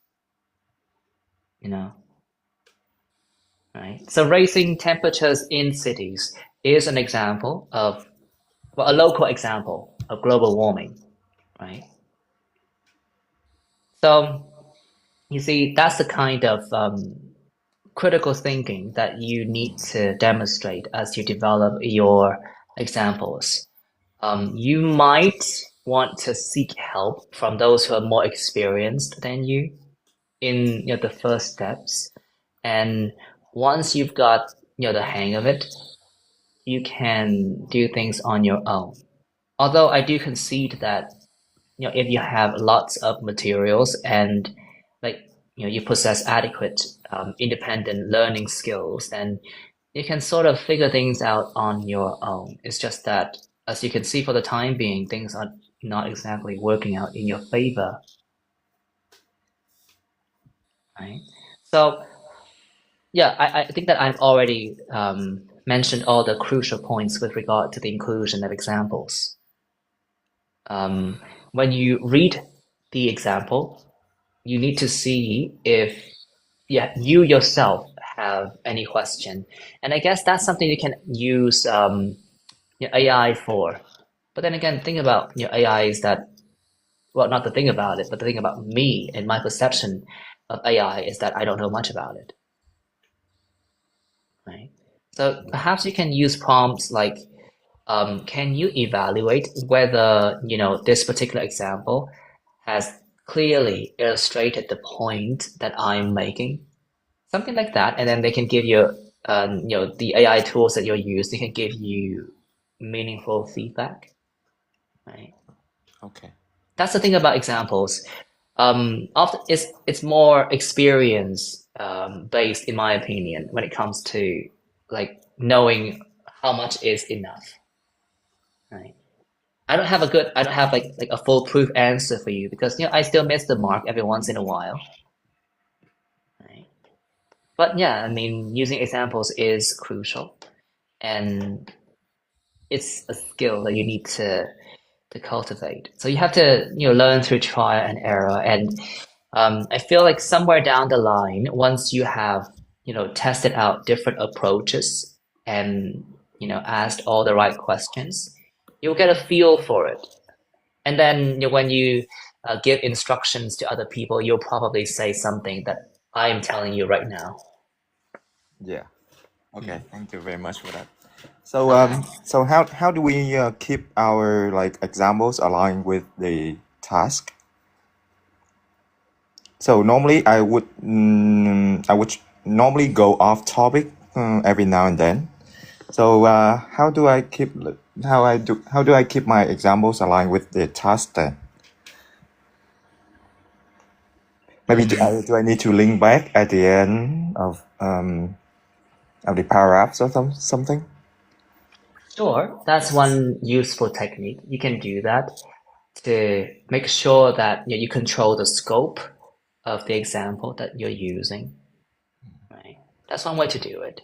Right? So raising temperatures in cities is an example of, well, a local example of global warming, right? So you see, that's the kind of critical thinking that you need to demonstrate as you develop your examples. You might want to seek help from those who are more experienced than you in the first steps, and once you've got the hang of it, you can do things on your own. Although I do concede that if you have lots of materials and you possess adequate independent learning skills, then you can sort of figure things out on your own. It's just that, as you can see, for the time being, things are not exactly working out in your favor. Right? So, yeah, I think that I've already mentioned all the crucial points with regard to the inclusion of examples. When you read the example, you need to see if you yourself have any question. And I guess that's something you can use AI for. But then again, the thing about AI is that, well, not the thing about it, but the thing about me and my perception of AI is that I don't know much about it. Right? So perhaps you can use prompts like, can you evaluate whether this particular example has clearly illustrated the point that I'm making? Something like that, and then they can give you, the AI tools that you're using can give you meaningful feedback, right? Okay. That's the thing about examples. Often it's more experience based, in my opinion, when it comes to knowing how much is enough, right? I don't have like a foolproof answer for you, because I still miss the mark every once in a while. Right? But yeah, I mean, using examples is crucial, and it's a skill that you need to cultivate. So you have to learn through trial and error, and I feel like somewhere down the line, once you have tested out different approaches and asked all the right questions, you'll get a feel for it. And then when you give instructions to other people, you'll probably say something that I'm telling you right now. Yeah. Okay. Thank you very much for that. So how do we keep our examples aligned with the task? So normally I would normally go off topic every now and then. So how do I keep my examples aligned with the task then? Maybe do I need to link back at the end of the paragraphs or something? Sure, that's one useful technique. You can do that to make sure that you control the scope of the example that you're using, right? That's one way to do it.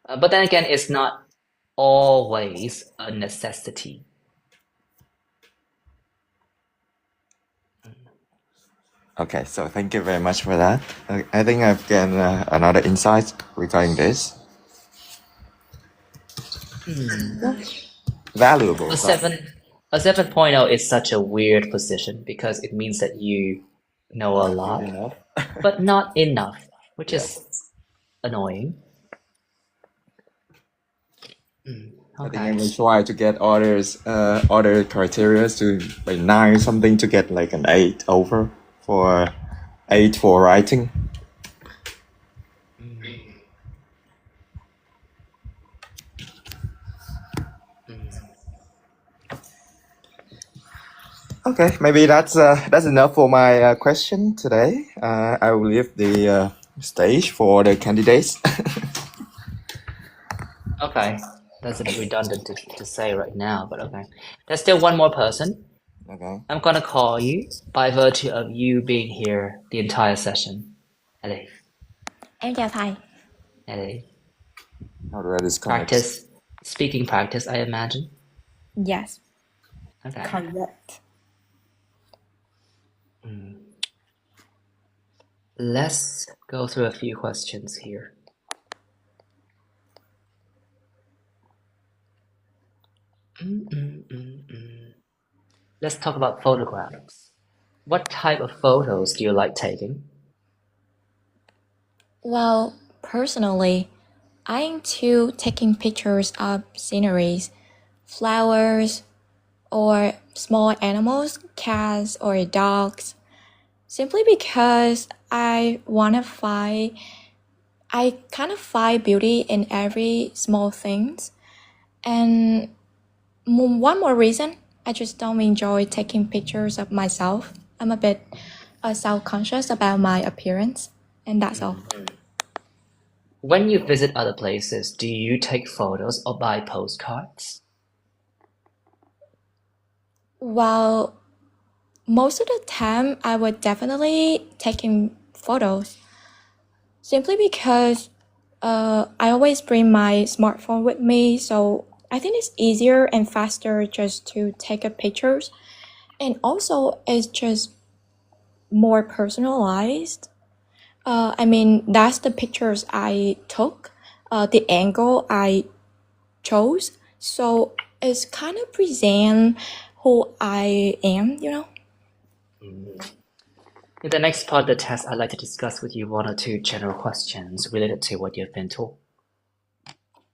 But then again, it's not always a necessity. Okay, so thank you very much for that. I think I've gained another insight regarding this. Valuable. A 7.0 is such a weird position because it means that you know a lot, Enough. but not enough, which Yes. is annoying. I think Okay. I will try to get other criteria to like 9 something to get like an 8 over for 8 for writing. Okay, maybe that's enough for my question today. I will leave the stage for the candidates. Okay. That's a bit redundant to say right now, but okay. There's still one more person. Okay. I'm gonna call you by virtue of you being here the entire session. Allez, Em chào thầy. allez. How do I disconnect? Practice. Speaking practice, I imagine. Yes. Okay. Correct. Let's go through a few questions here. Let's talk about photographs. What type of photos do you like taking? Well, personally, I'm into taking pictures of sceneries, flowers, or small animals, cats or dogs, simply because I kind of find beauty in every small things. And one more reason, I just don't enjoy taking pictures of myself. I'm a bit self-conscious about my appearance, and that's all. When you visit other places, do you take photos or buy postcards? Well, most of the time I would definitely taking photos, simply because I always bring my smartphone with me, so I think it's easier and faster just to take a pictures, and also it's just more personalized. I mean, that's the pictures I took, the angle I chose, so it's kind of present who I am, you know? In the next part of the test, I'd like to discuss with you one or two general questions related to what you've been taught.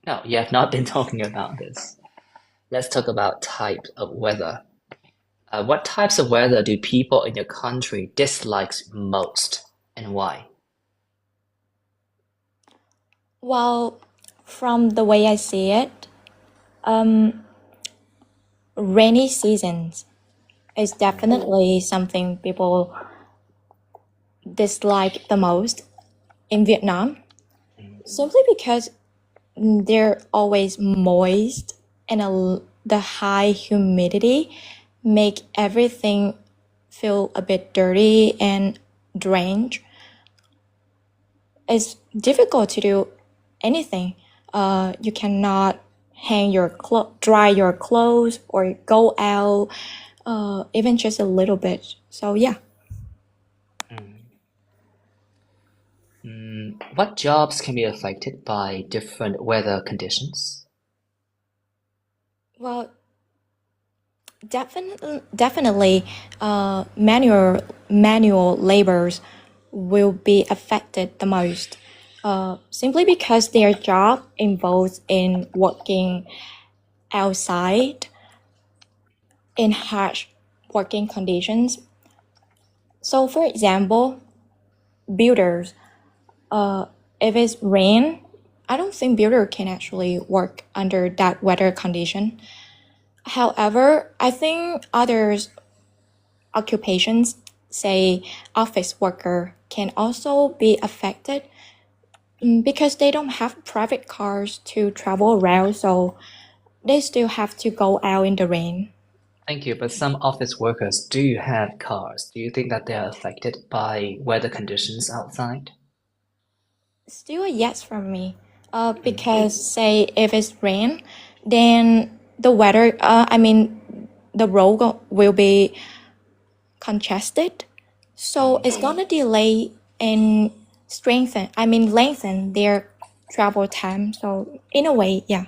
No, you have not been talking about this. Let's talk about types of weather. What types of weather do people in your country dislike most, and why? Well, from the way I see it, rainy seasons is definitely something people dislike the most in Vietnam, simply because they're always moist, and the high humidity make everything feel a bit dirty and drained. It's difficult to do anything. You cannot dry your clothes or go out, even just a little bit. So yeah. What jobs can be affected by different weather conditions? Well, definitely, manual laborers will be affected the most, simply because their job involves in working outside in harsh working conditions. So, for example, builders, if it's rain, I don't think builder can actually work under that weather condition. However, I think others occupations, say office worker, can also be affected because they don't have private cars to travel around, so they still have to go out in the rain. Thank you. But some office workers do have cars. Do you think that they are affected by weather conditions outside? Still a yes from me. Because say if it's rain, then the weather, the road will be congested. So it's gonna delay and lengthen their travel time. So in a way, yeah.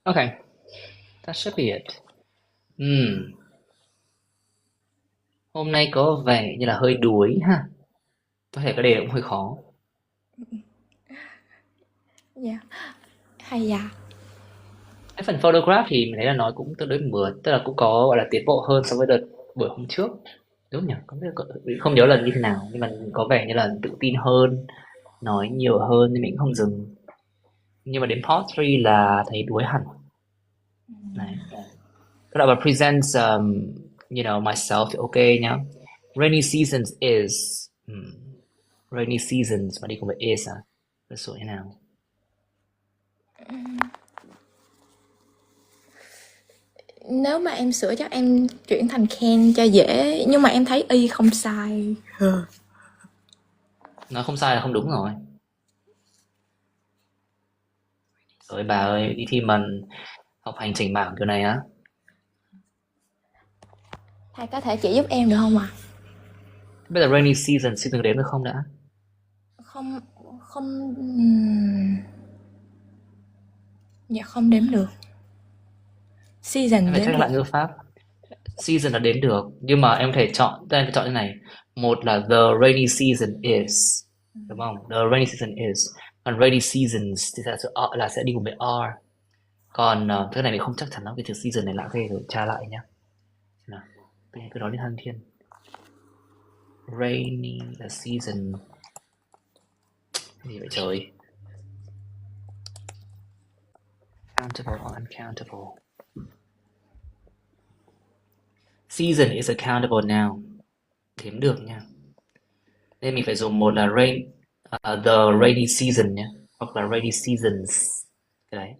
Okay, that should be it. Hôm nay có vẻ như là hơi đuối ha. Có thể cái đề cũng hơi khó. Yeah. Hay dạ. Cái phần photograph thì mình thấy là nói cũng tương đối mượt, tức là cũng có gọi là tiến bộ hơn so với đợt buổi hôm trước. Đúng nhỉ? Không nhớ là như thế nào, nhưng mà có vẻ như là tự tin hơn, nói nhiều hơn nên mình không dừng. Nhưng mà đến part 3 là thấy đuối hẳn. Này. Các bạn mà presents myself thì ok nhá. Rainy seasons is rainy seasons mà đi cùng với is à? Cái số thế nào? Nếu mà em sửa chắc em chuyển thành can cho dễ. Nhưng mà em thấy y không sai. Nó không sai là không đúng rồi. Rồi bà ơi, đi thi mà học hành chỉnh bảng kiểu này á. Thầy có thể chỉ giúp em được không ạ? Bây giờ rainy season từng đếm được không đã? Không dạ không đếm được. Season Em phải đếm check được. lại ngữ pháp. Season là đếm được, nhưng mà em có thể chọn, em phải chọn như này. Một là the rainy season is, đúng không? The rainy season is. Còn rainy seasons thì sẽ đi cùng với are. Còn cái này mình không chắc chắn lắm, cái từ season này lạ ghê rồi, tra lại nhá. Nào, cứ nói đến Hân Thiên. Rainy là season. Gì vậy trời? Countable or uncountable? Season is a countable noun. Đếm được nha. Nên mình phải dùng một là the rainy season nhé, hoặc là rainy seasons. Cái đấy.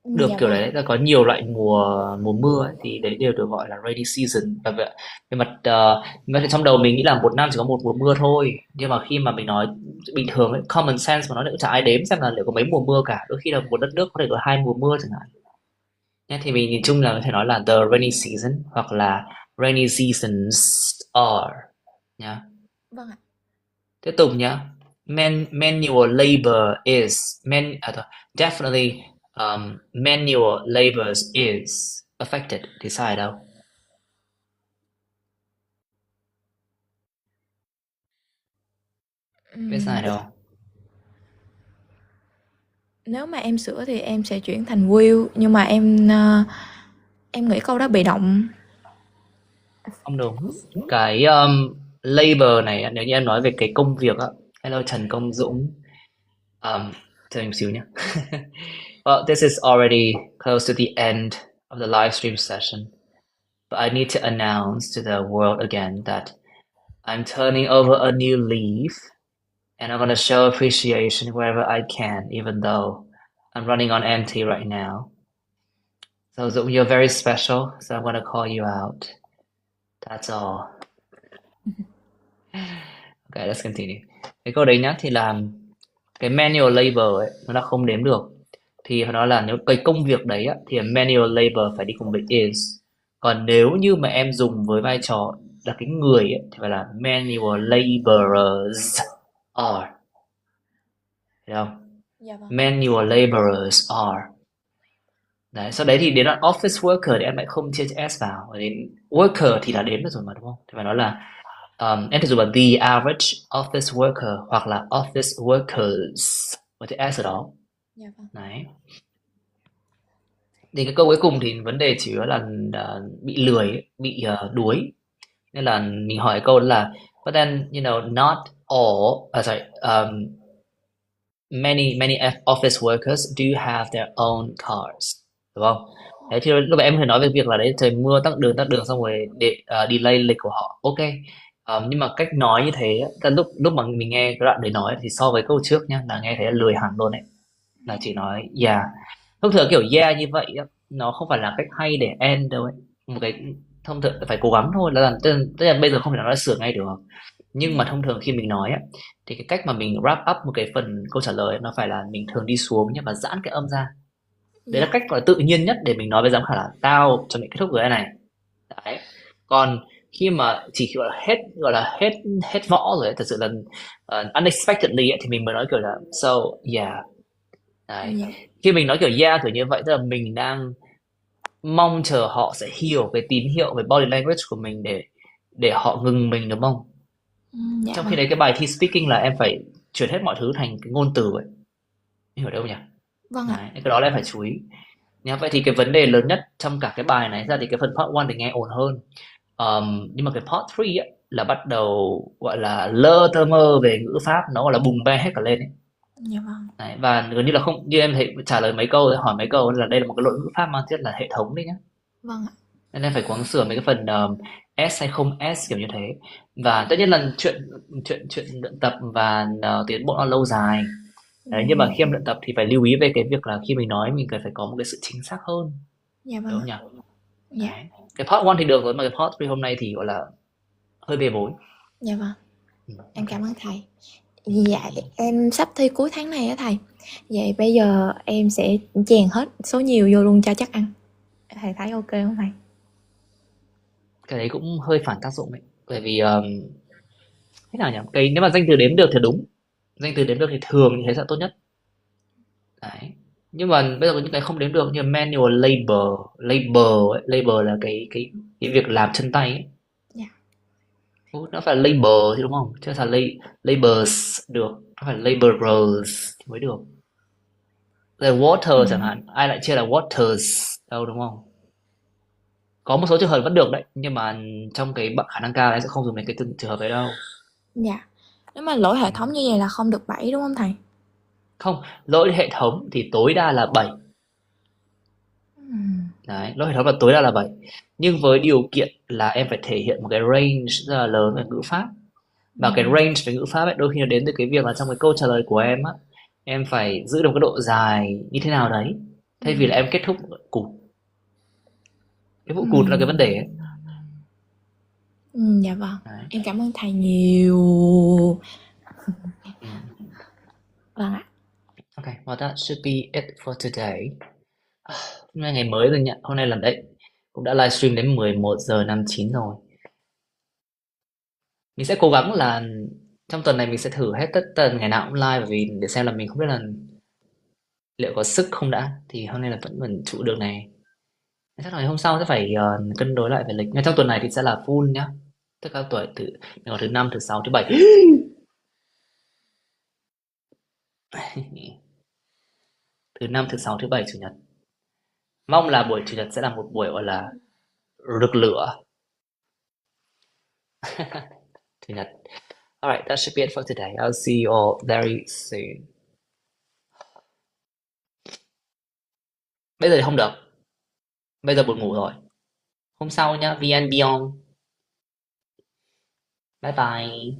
Được Dạ kiểu vâng. đấy, ta có nhiều loại mùa mưa ấy, thì đấy đều được gọi là rainy season. Và về mặt trong đầu mình nghĩ là một năm chỉ có một mùa mưa thôi, nhưng mà khi mà mình nói bình thường ấy, common sense mà nó cũng chả ai đếm xem là liệu có mấy mùa mưa cả. Đôi khi là một đất nước có thể có 2 mùa mưa chẳng hạn. Nhé, thì mình nhìn chung là có thể nói là the rainy season hoặc là rainy seasons are nhá. Vâng ạ. Tiếp tục nhá. Manual labor is definitely manual labor is affected. Thì sai đâu? Biết sai đâu? Nếu mà em sửa thì em sẽ chuyển thành will, nhưng mà em nghĩ câu đó bị động. Không đúng. Cái labor này nếu như em nói về cái công việc á, hello Trần Công Dũng, chờ em xíu nhé. Well, this is already close to the end of the livestream session, but I need to announce to the world again that I'm turning over a new leaf, and I'm going to show appreciation wherever I can, even though I'm running on empty right now. So Dũng, you're very special, so I'm going to call you out. That's all. Okay, let's continue. Cái câu đấy nhá, thì là cái manual labor ấy, nó không đếm được. Thì phải nói là nếu cái công việc đấy á, thì manual labor phải đi cùng với is. Còn nếu như mà em dùng với vai trò là cái người ấy, thì phải là manual laborers are. Hiểu không? Dạ vâng. Manual laborers are. Đấy, sau đấy thì đến đoạn office worker thì em lại không chia chữ s vào. Đến worker thì đã đếm được rồi mà, đúng không? Thì phải nói là em phải dùng là the average office worker hoặc là office workers với chữ s ở đó. Dạ vâng. Đấy. Thì cái câu cuối cùng thì vấn đề chỉ là bị lười, bị đuối. Nên là mình hỏi câu đó là but then, not all, many office workers do have their own cars, đúng không? Đấy thì lúc nãy em phải nói về việc là đấy trời mưa tắc đường xong rồi để delay lịch của họ. Ok, Nhưng mà cách nói như thế á, lúc lúc mà mình nghe cái đoạn đấy nói thì so với câu trước nhá, là nghe thấy là lười hẳn luôn đấy. Là chỉ nói yeah. Thông thường kiểu yeah như vậy á, nó không phải là cách hay để end đâu ấy. Một cái thông thường phải cố gắng thôi, là tức là bây giờ không thể nói là sửa ngay được. Nhưng mà thông thường khi mình nói á, thì cái cách mà mình wrap up một cái phần câu trả lời ấy, nó phải là mình thường đi xuống nhá và giãn cái âm ra. Đấy là Dạ. cách gọi là tự nhiên nhất để mình nói với giám khảo là tao chuẩn bị kết thúc rồi đây này. Đấy. Còn khi mà chỉ gọi là hết hết võ rồi ấy, thật sự là unexpectedly ấy, thì mình mới nói kiểu là so yeah. Đấy. Dạ. Khi mình nói kiểu yeah kiểu như vậy tức là mình đang mong chờ họ sẽ hiểu cái tín hiệu về body language của mình để họ ngừng mình, đúng không? Dạ Trong khi vâng. đấy cái bài thi speaking là em phải chuyển hết mọi thứ thành cái ngôn từ ấy. Em hiểu đâu nhỉ? Vâng ạ. Đấy, cái đó là em phải chú ý. Nhá, vậy thì cái vấn đề lớn nhất trong cả cái bài này ra thì cái phần part 1 thì nghe ổn hơn. Nhưng mà cái part 3 ấy, là bắt đầu gọi là lơ tơ mơ về ngữ pháp, nó gọi là bùng be hết cả lên ấy. Dạ vâng. Đấy, và gần như là không, như em thấy trả lời mấy câu hỏi mấy câu là đây là một cái lỗi ngữ pháp mang chất là hệ thống đấy nhá. Vâng ạ. Nên em phải cố gắng sửa mấy cái phần S hay không S kiểu như thế. Và tất nhiên là chuyện luyện tập và tiến bộ nó lâu dài. Đấy, nhưng mà khi em luyện tập thì phải lưu ý về cái việc là khi mình nói mình cần phải có một cái sự chính xác hơn, Dạ vâng đúng không ạ. nhỉ? Dạ. Đấy. Cái part 1 thì được rồi, mà cái part 3 hôm nay thì gọi là hơi bề bối. Dạ vâng. Em Ok. cảm ơn thầy. Dạ, em sắp thi cuối tháng này á thầy. Vậy bây giờ em sẽ chèn hết số nhiều vô luôn cho chắc ăn. Thầy thấy ok không thầy? Cái đấy cũng hơi phản tác dụng ấy. Bởi vì thế nào nhỉ? Cái nếu mà danh từ đếm được thì đúng. Danh từ đếm được thì thường như thế sẽ tốt nhất. Đấy. Nhưng mà bây giờ có những cái không đếm được như manual labor, labor là cái việc làm chân tay ấy. Dạ. Nó phải là labor chứ đúng không? Chứ là labors được, nó phải là laborers thì mới được. Là water chẳng hạn, ai lại chia là waters đâu, đúng không? Có một số trường hợp vẫn được đấy, nhưng mà trong cái khả năng cao đấy sẽ không dùng đến cái trường hợp đấy đâu. Dạ. Nếu mà lỗi hệ thống như vậy là không được 7 đúng không thầy? Không, lỗi hệ thống thì tối đa là 7. Đấy, lỗi hệ thống là tối đa là 7. Nhưng với điều kiện là em phải thể hiện một cái range rất là lớn về ngữ pháp. Và cái range về ngữ pháp ấy, đôi khi nó đến từ cái việc là trong cái câu trả lời của em á, em phải giữ được cái độ dài như thế nào đấy, thay vì là em kết thúc cụt. Cái vụ cụt là cái vấn đề ấy. Dạ vâng. Đấy. Em cảm ơn thầy nhiều. Vâng ạ. Okay, well that should be it for today. Hôm nay ngày mới rồi nhỉ? Hôm nay là đấy, cũng đã livestream đến 11:59 rồi. Mình sẽ cố gắng là trong tuần này mình sẽ thử hết tất tần ngày nào cũng live, bởi vì để xem là mình không biết là liệu có sức không đã. Thì hôm nay là vẫn trụ được này. Chắc là ngày hôm sau sẽ phải cân đối lại về lịch. Ngay trong tuần này thì sẽ là full nhá. Tất cả tuổi từ ngày thứ 5, thứ 6, thứ 7. Thứ 5, thứ 6, thứ 7, chủ nhật. Mong là buổi chủ nhật sẽ là một buổi gọi là rực lửa. Chủ nhật. Alright, that should be it for today. I'll see you all very soon. Bây giờ thì không được. Bây giờ buồn ngủ rồi. Hôm sau nhá, VN Beyond. Bye bye.